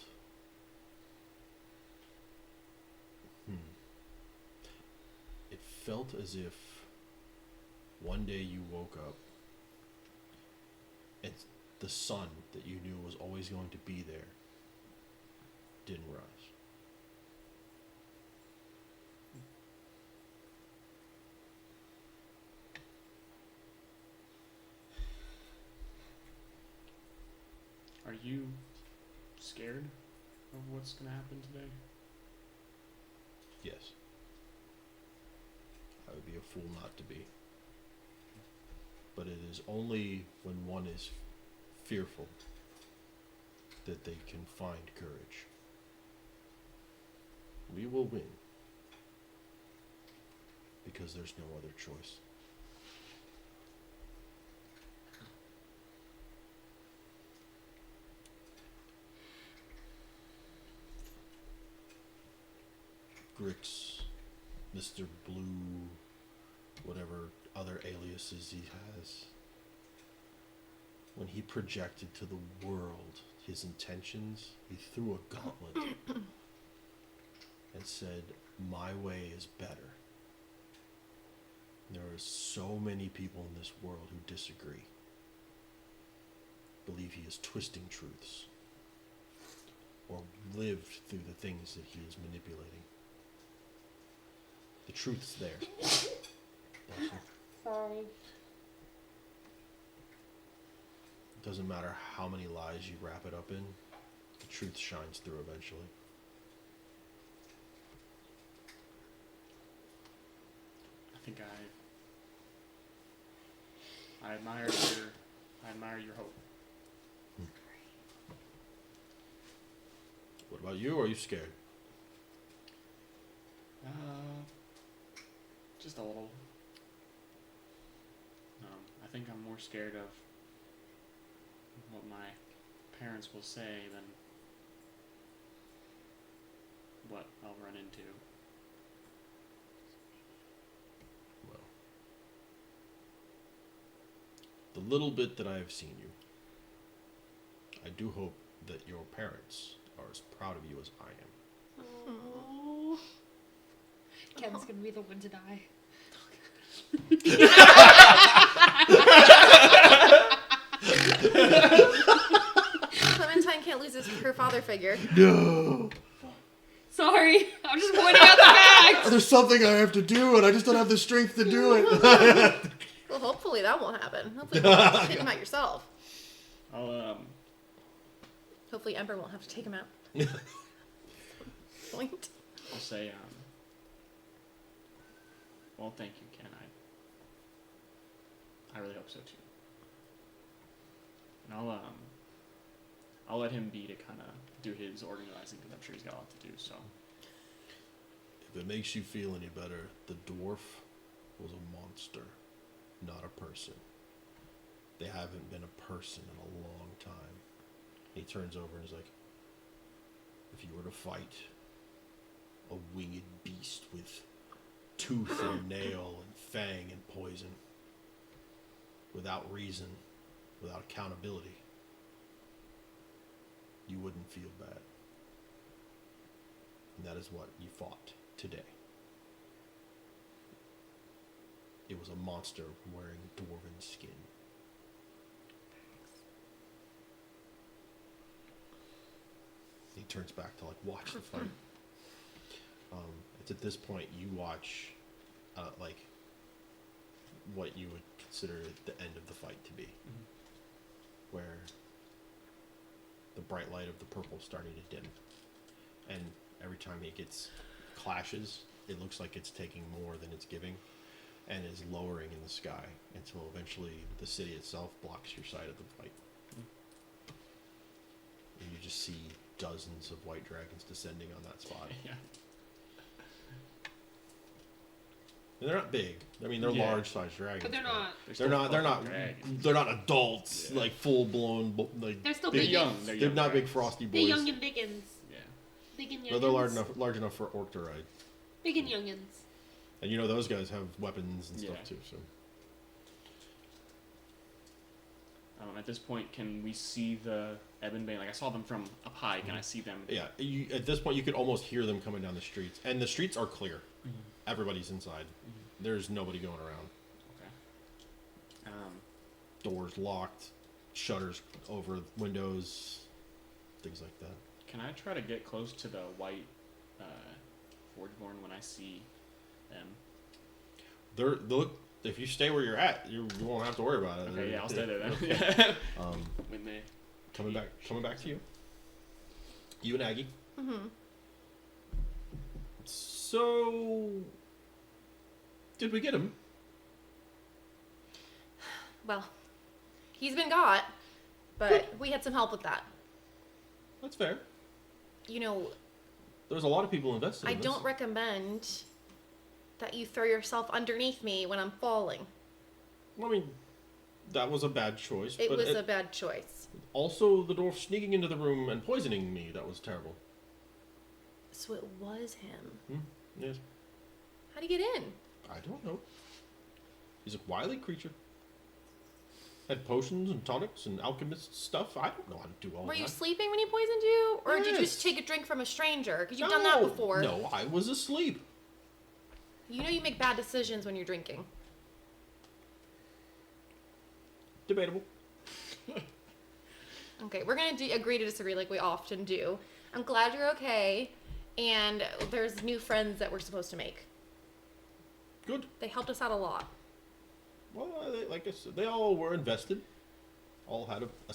It felt as if one day you woke up and the sun that you knew was always going to be there didn't rise. Are you scared of what's going to happen today? Yes. I would be a fool not to be. But it is only when one is fearful that they can find courage. We will win. Because there's no other choice. Grix, Mr. Blue, whatever other aliases he has. When he projected to the world his intentions, he threw a gauntlet and said, "My way is better." There are so many people in this world who disagree, believe he is twisting truths, or lived through the things that he is manipulating. The truth's there. Sorry. It doesn't matter how many lies you wrap it up in, the truth shines through eventually. I think I admire your hope. What about you? Are you scared? Just a little. I think I'm more scared of what my parents will say than what I'll run into. Well, the little bit that I have seen you, I do hope that your parents are as proud of you as I am. Oh. Ken's gonna be the one to die. Clementine can't lose her father figure. No! Sorry, I'm just pointing out the facts. There's something I have to do, and I just don't have the strength to do it. Well, hopefully that won't happen. Hopefully you won't take him out yourself. I'll Hopefully Ember won't have to take him out. Point. I'll say well, thank you, Ken. I really hope so too. And I'll let him be to kind of do his organizing because I'm sure he's got a lot to do. So If it makes you feel any better, the dwarf was a monster, not a person. They haven't been a person in a long time. He turns over and is like, if you were to fight a winged beast with tooth and nail and fang and poison, without reason, without accountability, you wouldn't feel bad. And that is what you fought today. It was a monster wearing dwarven skin. He turns back to watch the fight. It's at this point you watch what you would consider the end of the fight to be, where the bright light of the purple is starting to dim, and every time it clashes, it looks like it's taking more than it's giving, and is lowering in the sky until eventually the city itself blocks your side of the fight. And you just see dozens of white dragons descending on that spot. yeah. And they're not big. I mean, they're Yeah. large-sized dragons. But they're not. They're not. Dragons. They're not adults. Yeah. Full-blown. They're still They're big. young. They're young not big dragons. frosty They're boys. young and biggins. Yeah. Big and youngins. No, they're large enough for orc to ride. Big and youngins. And those guys have weapons and stuff Yeah. too. So At this point, can we see the Ebonbane? I saw them from up high. Can I see them? yeah, at this point you could almost hear them coming down the streets, and the streets are clear. Everybody's inside. There's nobody going around. Okay. Doors locked, shutters over windows, things like that. Can I try to get close to the white Forgeborn when I see them? If you stay where you're at, you won't have to worry about it. Okay, yeah, I'll stay there then. Okay. When they Coming back to you. You and Aggie. Mm-hmm. So, did we get him? Well, he's been got, but we had some help with that. That's fair. There's a lot of people invested I in this. don't recommend that you throw yourself underneath me when I'm falling. I mean, that was a bad choice. It but was a bad choice. Also, the dwarf sneaking into the room and poisoning me, that was terrible. So it was him. Yes. How'd he get in? I don't know. He's a wily creature. Had potions and tonics and alchemist stuff. I don't know how to do all Were that. you sleeping when he poisoned you? Or did you Yes. just take a drink from a stranger? Because you've done that before. No, I was asleep. You know you make bad decisions when you're drinking. Debatable. Okay, we're going to agree to disagree like we often do. I'm glad you're okay. And there's new friends that we're supposed to make. Good. They helped us out a lot. Well, like I said, they all were invested. All had a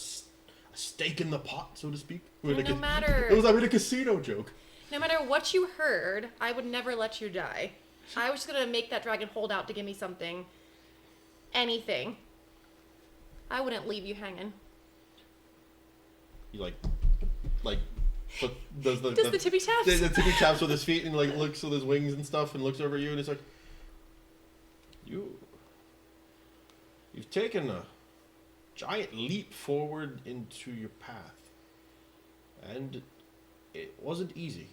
stake in the pot, so to speak. And no matter... It was a casino joke. No matter what you heard, I would never let you die. I was just going to make that dragon hold out to give me something. Anything. I wouldn't leave you hanging. He does the tippy taps? The tippy taps with his feet and looks with his wings and stuff and looks over you and it's like, you've taken a giant leap forward into your path, and it wasn't easy.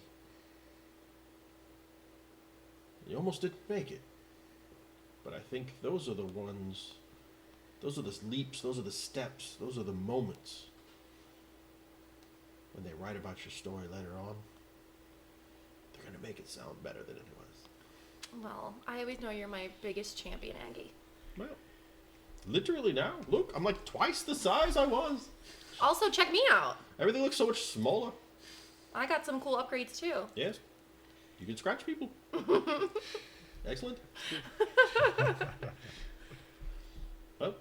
You almost didn't make it. But I think those are the ones, those are the leaps, those are the steps, those are the moments when they write about your story later on. They're going to make it sound better than it was. Well, I always know you're my biggest champion, Aggie. Well, literally now, look, I'm like twice the size I was. Also, check me out. Everything looks so much smaller. I got some cool upgrades too. Yes. You can scratch people. Excellent. Well,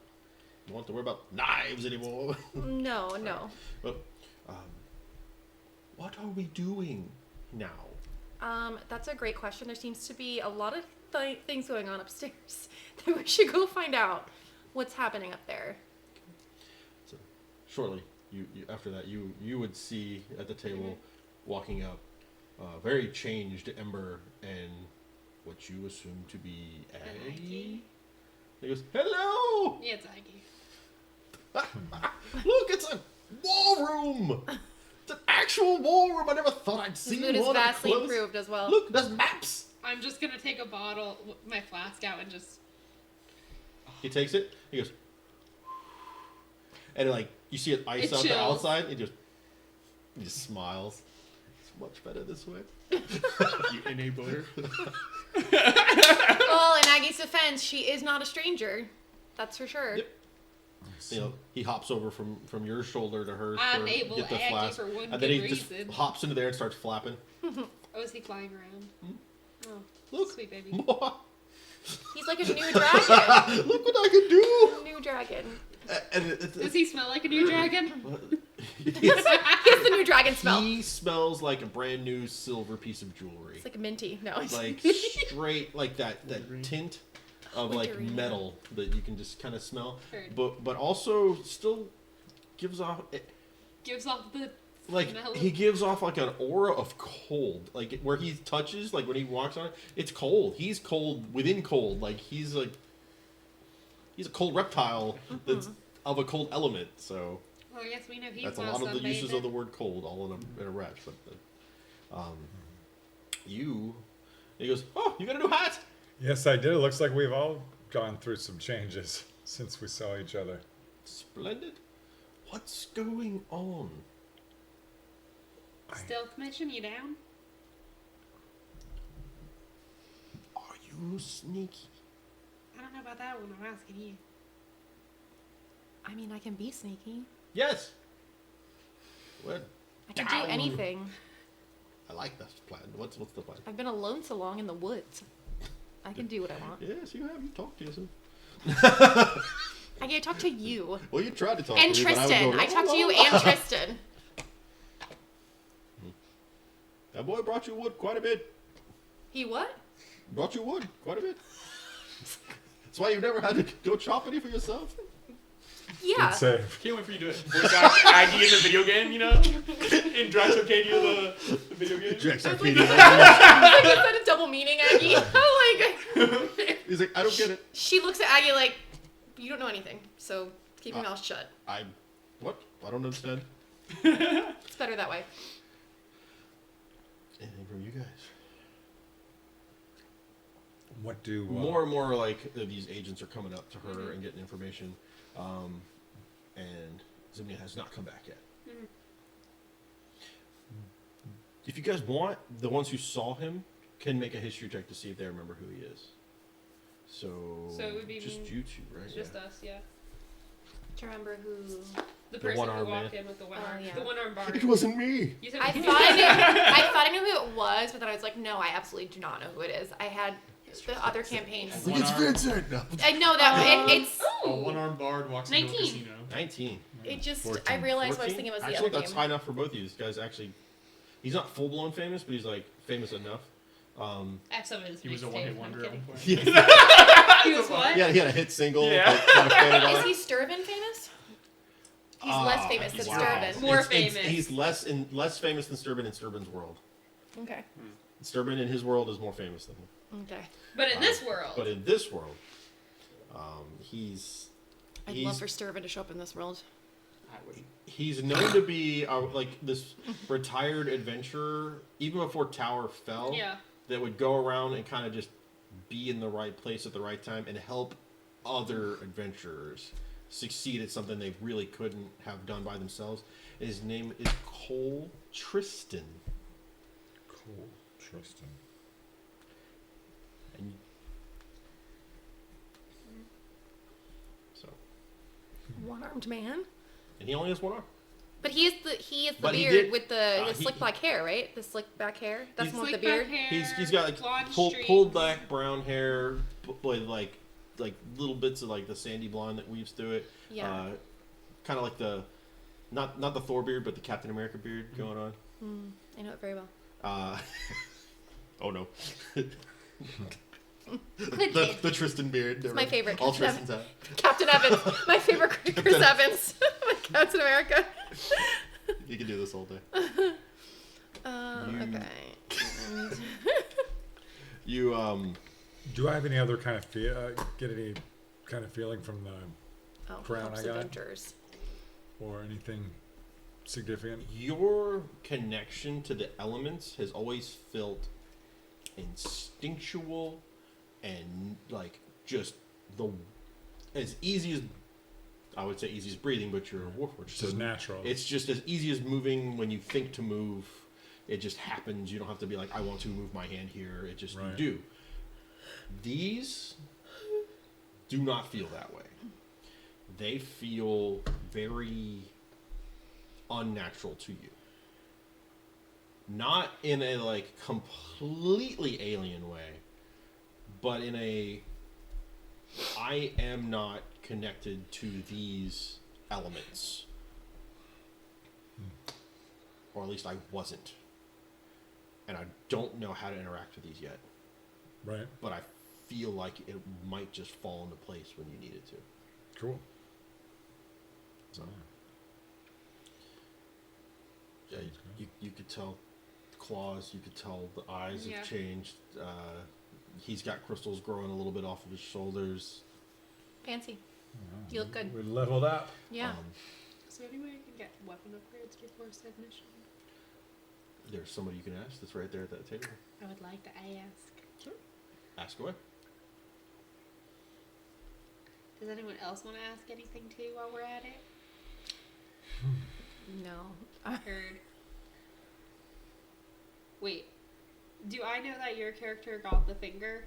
don't have to worry about knives anymore. No. But, what are we doing now? That's a great question. There seems to be a lot of things going on upstairs that we should go find out what's happening up there. So, shortly, you after that, you would see at the table walking up, very changed Ember and what you assume to be Aggie. He goes, "Hello! Yeah, it's Aggie. Look, it's a war room! It's an actual war room! I never thought I'd His seen mood is one up vastly close. improved as well. Look, there's maps!" I'm just gonna take a bottle, my flask out, and just. He takes it, he goes, and like, you see it ice It out the chills. outside, he just smiles. It's much better this way. You enabler. Well, in Aggie's defense, she is not a stranger. That's for sure. Yep. You know, he hops over from your shoulder to hers I'm to able get the Aggie flask, for one and then good he reason. just hops into there and starts flapping. Oh, is he flying around? Oh, Look, sweet baby. He's like a new dragon. look what I can do! New dragon. And Does he smell like a new dragon? He has the new dragon smell. he smells like a brand new silver piece of jewelry. It's like minty. No, it's Like straight, like that Wintery. tint of like Wintery, yeah. metal that you can just kind of smell, Heard. but also still gives off Gives off the like smell. he gives off like an aura of cold, like where he touches, like when he walks on it, it's cold. He's cold within cold, like he's a cold reptile that's of a cold element. So Well, yes, we know he's that's a not lot of the uses sunbathing. of the word cold, all in a wretch. But he goes, "Oh, you got a new hat." Yes, I do. Looks like we've all gone through some changes since we saw each other. Splendid. What's going on? Stealth mission, you down? Are you sneaky? I don't know about that one. I'm asking you. I mean, I can be sneaky. Yes. Well, I can down. do anything. I like that plan. What's the plan? I've been alone so long in the woods. I can do what I want. Yes, you have. You talked to yourself. I can talk to you. Well, you tried to talk And to me, but Tristan. I I talked to you "Oh, and Tristan. That boy brought you wood quite a bit. He what? Brought you wood quite a bit. That's why you never had to go chop any for yourself. Yeah. Good save. Can't wait for you to voice act Aggie in the video game, you know? In Drax Arcadia, the video game. Drax Like, Arcadia. is that a double meaning, Aggie? I'm like, He's like, I don't get it. she looks at Aggie like, you don't know anything, so keep your mouth shut. What? I don't understand. It's better that way. Anything from you guys? What do More and more like these agents are coming up to her and getting information, and Zimnia has not come back yet. If you guys want, the ones who saw him can make a history check to see if they remember who he is. So it would be just me. you two, right? It's just us, yeah. Do you remember who? The person who one-armed walked man. in with the one Oh, arm, yeah. the one arm bar. It wasn't me. You said I thought I knew who it was, but then I was like, no, I absolutely do not know who it is. I had the other campaigns. I think it's Vincent. No. I know that it's. A one-armed bard walks into a 19. casino. 19. It just. 14. I realized what I was 14? thinking was the Actually, other that's game. high enough for both of you. This guy's actually, he's not full blown famous, but he's like famous enough. I have some of his He was a mixtape, one-hit I'm wonder. kidding. Yeah, He was what? he had a hit single. Yeah. That kind of Is he Sturban famous? He's less famous than wow. Sturban. More famous. He's less famous than Sturban in Sturban's world. Okay. Sturban in his world is more famous than him. Okay. But in this world, But in this world, he's I'd He's- love for Sturban to show up in this world. I wouldn't. he's known to be like this retired adventurer, even before Tower fell. yeah. That would go around and kind of just be in the right place at the right time and help other adventurers succeed at something they really couldn't have done by themselves. His name is Cole Tristan. Cool. Tristan. And so, One-armed man. and he only has one arm. But he is the But he beard did- with the he- slick black hair, right? The slick back hair. That's He's- the one with the Slick back beard. hair, He's got like blonde pulled streaks. back brown hair with like little bits of like the sandy blonde that weaves through it. Yeah. Kind of like the not the Thor beard, but the Captain America beard going on. I know it very well. Oh no. Good the kid. Tristan beard. It's my favorite. All Captain Tristan's have. Captain Evans. My favorite Chris Evans. Captain America. You can do this all day. Okay. And You Do I have any other kind of get any kind of feeling from the Crown helps I got? adventures. or anything significant? your connection to the elements has always felt instinctual and like just the as easy as I would say easy as breathing, but you're a warforged. It's just natural. It's just as easy as moving when you think to move. It just happens. You don't have to be like, I want to move my hand here. It just Right. you do. These do not feel that way. They feel very unnatural to you. Not in a like completely alien way, but in a I am not connected to these elements. Or at least I wasn't. And I don't know how to interact with these yet. Right. But I feel like it might just fall into place when you need it to. Cool. So yeah, you could tell the claws, you could tell the eyes Yeah. have changed. He's got crystals growing a little bit off of his shoulders. Fancy. You look good. We leveled up. Yeah. So anyway, I can get weapon upgrades before said mission. There's somebody you can ask that's right there at that table. I would like to ask. Ask away. Does anyone else want to ask anything too while we're at it? No. Heard. Wait. Do I know that your character got the finger?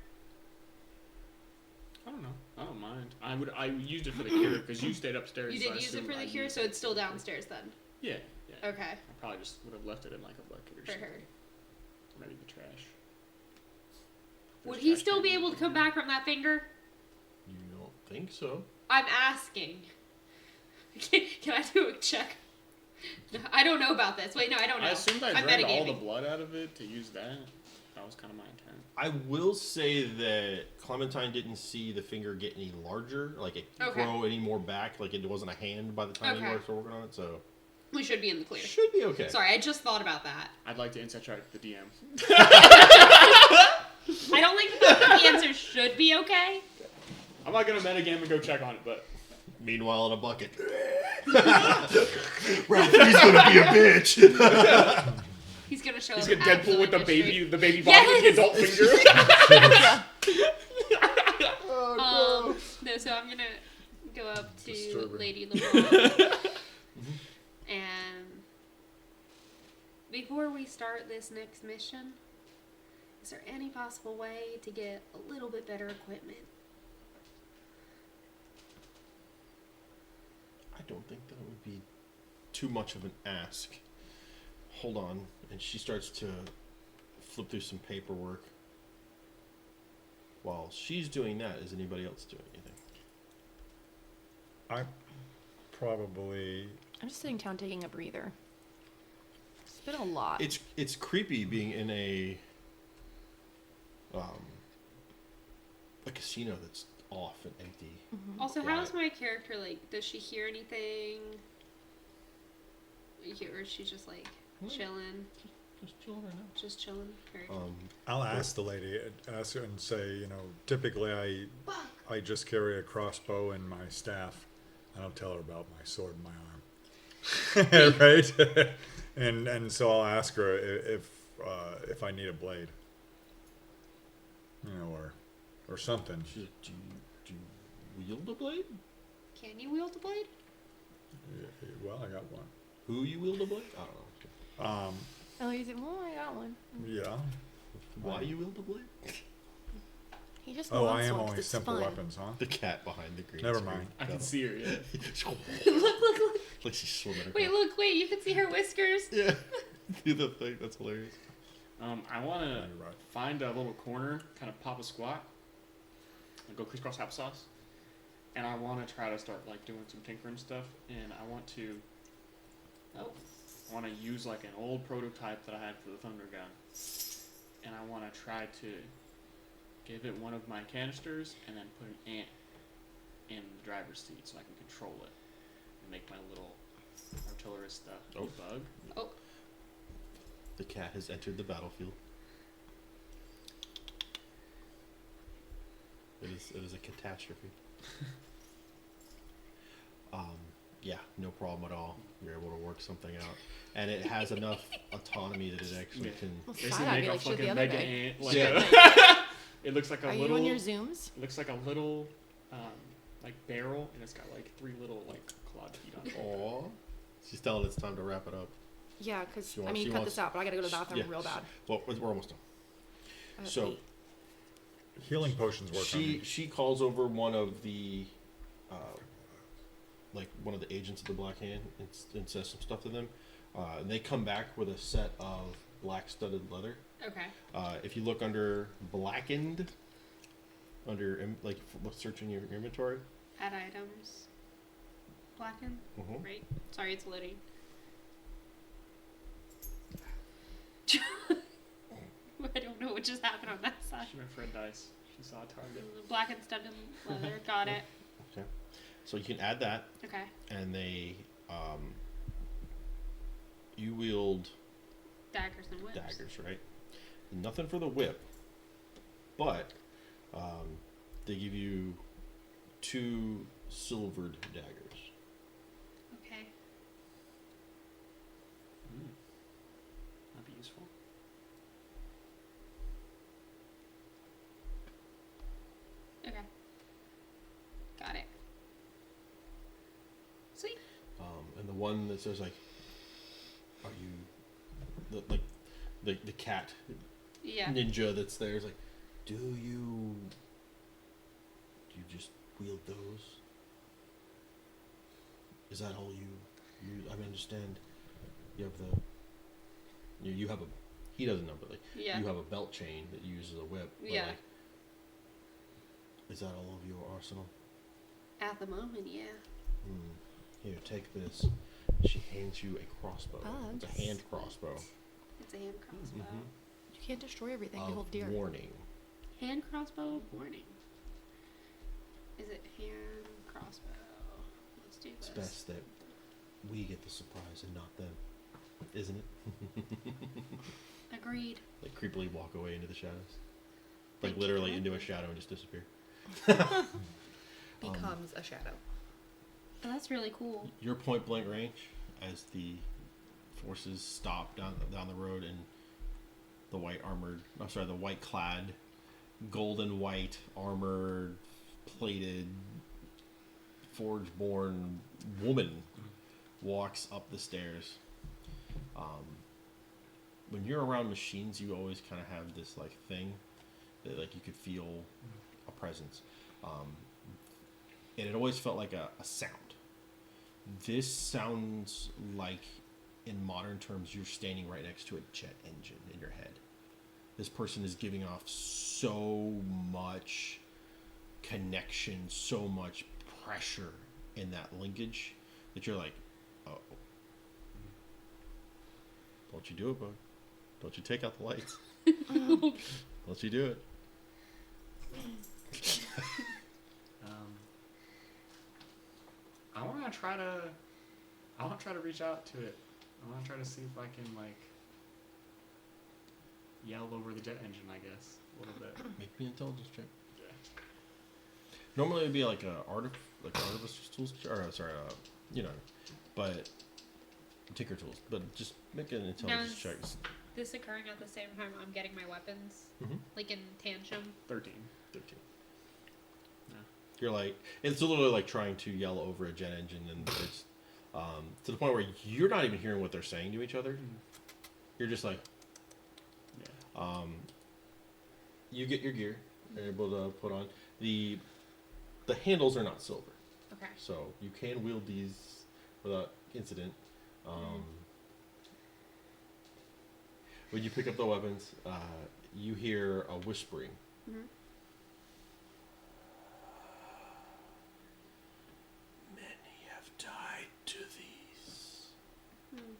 I don't know. I don't mind. I used it for the cure because you stayed upstairs. You so did I use it assumed for the I'd cure, use so it. it's still downstairs then. Yeah. Okay. I probably just would have left it in like a bucket or For something. her. Or maybe the trash. Would There's he trash still can be in able to there. come back from that finger? You don't think so? I'm asking. Can I do a check? No, I don't know about this. Wait, no, I don't know. I assumed I I'm drank all the metagaming. blood out of it to use that. That was kind of my intent. I will say that Clementine didn't see the finger get any larger, like it Okay. grow any more back, like it wasn't a hand by the time you Okay. were working on it, so We should be in the clear. should be okay. Sorry, I just thought about that. I'd like to insight track the DM. I don't think that the answer should be okay. I'm not gonna metagame and go check on it, but Meanwhile, in a bucket. Ralph, he's gonna be a bitch. He's gonna show he's up gonna Deadpool with the absolutely baby body with the Yes! adult finger. No, so I'm gonna go up to Disturbing. Lady LeBron. And before we start this next mission, is there any possible way to get a little bit better equipment? I don't think that would be too much of an ask. Hold on. And she starts to flip through some paperwork. While she's doing that, is anybody else doing anything? I probably. I'm just sitting down taking a breather. It's been a lot. It's creepy being in a casino that's off and empty. Also, Right. how's my character, like, does she hear anything? Or is she just, like, chilling? Just chilling right now. Just chilling? Very good. I'll ask the lady, ask her and say, typically I just carry a crossbow and my staff. I don't tell her about my sword and my arm. Right? and so I'll ask her if I need a blade. Or or something. She's like, do you wield a blade? Can you wield a blade? Yeah, well, I got one. Who you wield a blade? I don't know. Oh, you said, well, I got one. Yeah. Why you wield a blade? He just Oh, wants I am one 'cause only it's simple fun. weapons, huh? The cat behind the green Never screen. mind. I can see her. Yeah. Look. Like she's swimming across. Wait, you can see her whiskers. Yeah. Do the thing. That's hilarious. I want to You're right. find a little corner, kind of pop a squat, and go crisscross applesauce. And I want to try to start like doing some tinkering stuff. And I want to use like an old prototype that I had for the thunder gun. And I want to try to give it one of my canisters and then put an ant in the driver's seat so I can control it and make my little artillerist bug. Oh, The cat has entered the battlefield. It is a catastrophe. Yeah, no problem at all. You're able to work something out, and it has enough autonomy that it actually Yeah. can. Well, Basically Side-eye make me a like she did the fucking other mega day. ant. Like Yeah. it looks like a Are little. you on your Zooms? It looks like a little, like barrel, and it's got like 3 little like clawed feet on it. Aw. She's telling it's time to wrap it up. Yeah, because, She I wants- mean, she you cut wants- this out, but I gotta go to the bathroom Yeah, real bad. Well, we're almost done. So- Wait. Healing potions work on me. She calls over one of the, like one of the agents of the Black Hand and says some stuff to them. And they come back with a set of black studded leather. okay. If you look under blackened, searching your inventory. Add items. Blacken. Mhm. Right. Sorry, it's loading. I don't know what just happened on that side. She went for a dice. She saw a target. Black and studded leather. Got it. So you can add that, Okay. and they, you wield Daggers and whips. daggers, right? Nothing for the whip, but they give you 2 silvered daggers. Okay. That'd be useful. Okay. Got it. Sweet. And the one that says like, are you the cat Yeah. ninja that's there is like, do you just wield those? Is that all you I mean, understand you have you have a, he doesn't know, but like Yeah. you have a belt chain that uses a whip, but Yeah. like, is that all of your arsenal? At the moment, yeah. Here, take this. She hands you a crossbow. It's a Bugs. hand crossbow. It's a hand crossbow. Mhm. You can't destroy everything. You Of hold dear. warning. Hand crossbow warning. Is it hand crossbow? Let's do It's this. best that we get the surprise and not them, isn't it? Agreed. Like creepily walk away into the shadows, Thank like you. literally into a shadow and just disappear. Becomes a shadow. Oh, that's really cool. Your point blank range as the forces stop down the road, and the the white clad, golden white armored, plated, forge born woman walks up the stairs. When you're around machines, you always kind of have this like thing that like you could feel a presence, and it always felt like a sound. This sounds like, in modern terms, you're standing right next to a jet engine in your head. This person is giving off so much connection, so much pressure in that linkage that you're like, oh, don't you do it, bud. Don't you take out the lights. Don't you do it. I want to try to reach out to it. I want to try to see if I can like yell over the jet engine, I guess, a little bit. Make me an intelligence check. Yeah. Normally it'd be like artificer's tools, but tinker tools. But just make an intelligence check. This occurring at the same time I'm getting my weapons, Mhm. like in tantrum. 13. 13. You're like, it's literally like trying to yell over a jet engine, and it's to the point where you're not even hearing what they're saying to each other. You're just like, Yeah. you get your gear, you're able to put on the handles are not silver, Okay. so you can wield these without incident. When you pick up the weapons, you hear a whispering. Mhm. Many have died to these. Hmm.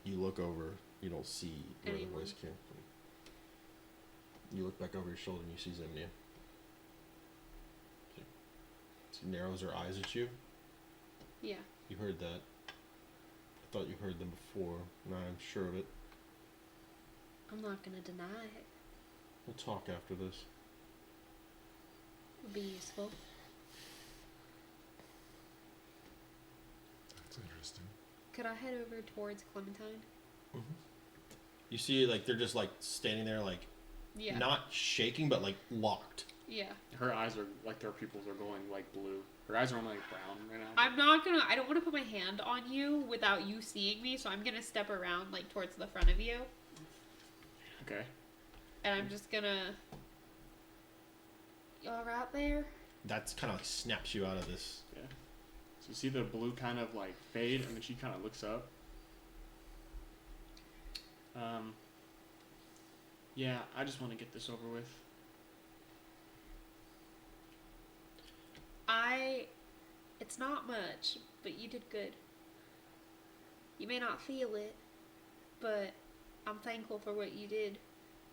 You look over, you don't see where Anyone. the voice came from. You look back over your shoulder and you see Zemnia. She narrows her eyes at you. Yeah. You heard that. I thought you heard them before. Now I'm sure of it. I'm not gonna deny it. We'll talk after this. Would be useful. That's interesting. Could I head over towards Clementine? You see, like, they're just, like, standing there, like, Yeah. not shaking, but, like, locked. Yeah. Her eyes are like their pupils are going like blue. Her eyes are only like brown right now. I don't want to put my hand on you without you seeing me, so I'm gonna step around, like, towards the front of you. Okay. And I'm just gonna. You alright there? That's kind of, like, snaps you out of this. Yeah. So you see the blue kind of like fade, and then she kind of looks up. Yeah, I just want to get this over with. It's not much, but you did good. You may not feel it, but I'm thankful for what you did.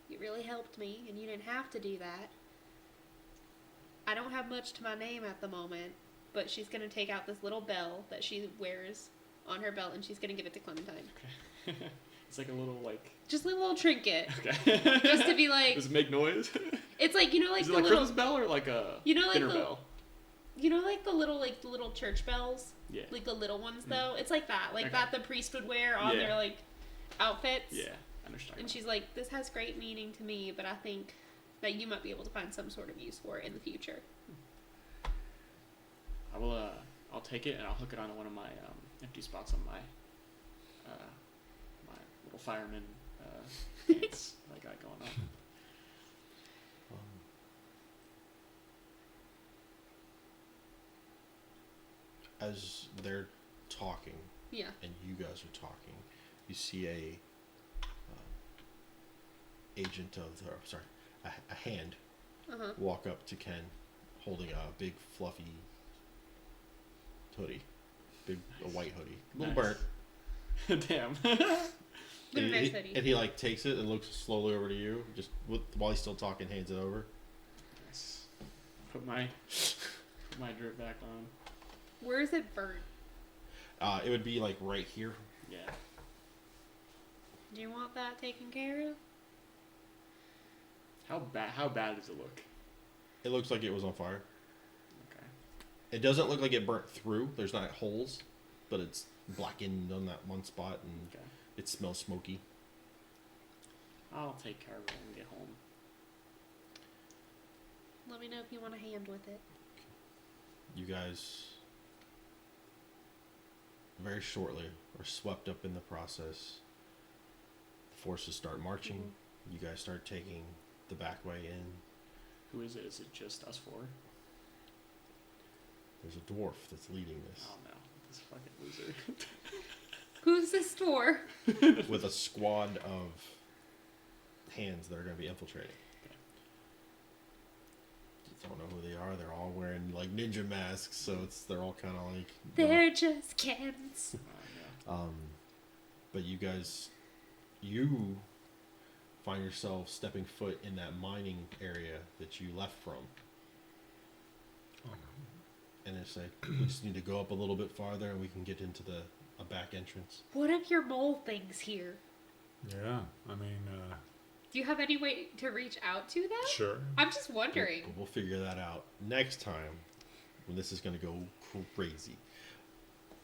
You really helped me, and you didn't have to do that. I don't have much to my name at the moment, but she's gonna take out this little bell that she wears on her belt, and she's gonna give it to Clementine. Okay. It's like a little like. Just a little trinket. Okay. Just to be like. Does it make noise? It's like, you know, like Is it the like little. Christmas bell or like a You know, like dinner the. bell? You know, like the little church bells. Yeah. Like the little ones, though. It's like that, Okay. that the priest would wear on Yeah. their like outfits. Yeah, I understand. And she's like, "This has great meaning to me, but I think that you might be able to find some sort of use for it in the future." I will. I'll take it and I'll hook it onto one of my empty spots on my my little fireman pants that I got going on. As they're talking, Yeah. and you guys are talking, you see a agent of the, sorry, a hand Uh huh. walk up to Ken, holding a big fluffy hoodie, a white hoodie, a little Nice. burnt. Damn. Very nice hoodie. And he like takes it and looks slowly over to you, just while he's still talking, hands it over. Nice. Put my drip back on. Where is it burnt? It would be like right here. Yeah. Do you want that taken care of? How bad does it look? It looks like it was on fire. Okay. It doesn't look like it burnt through. There's not holes, but it's blackened on that one spot, and Okay. it smells smoky. I'll take care of it when we get home. Let me know if you want a hand with it. You guys very shortly are swept up in the process. The forces start marching. You guys start taking the back way in. Who is it? Is it just us four? There's a dwarf that's leading this Oh no, this fucking loser. Who's this for? with a squad of hands that are going to be infiltrating. Okay. You don't know who they are. They're all wearing like ninja masks, so they're all kind of like. They're just cans. No. But you guys, you find yourself stepping foot in that mining area that you left from. And it's like, we just need to go up a little bit farther and we can get into a back entrance. What if your mole thing's here? Yeah, I mean, Do you have any way to reach out to them? sure. I'm just wondering. We'll figure that out next time when this is going to go crazy.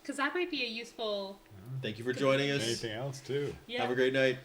Because that might be a useful. Thank you for joining us. Anything else too? Yeah. Have a great night.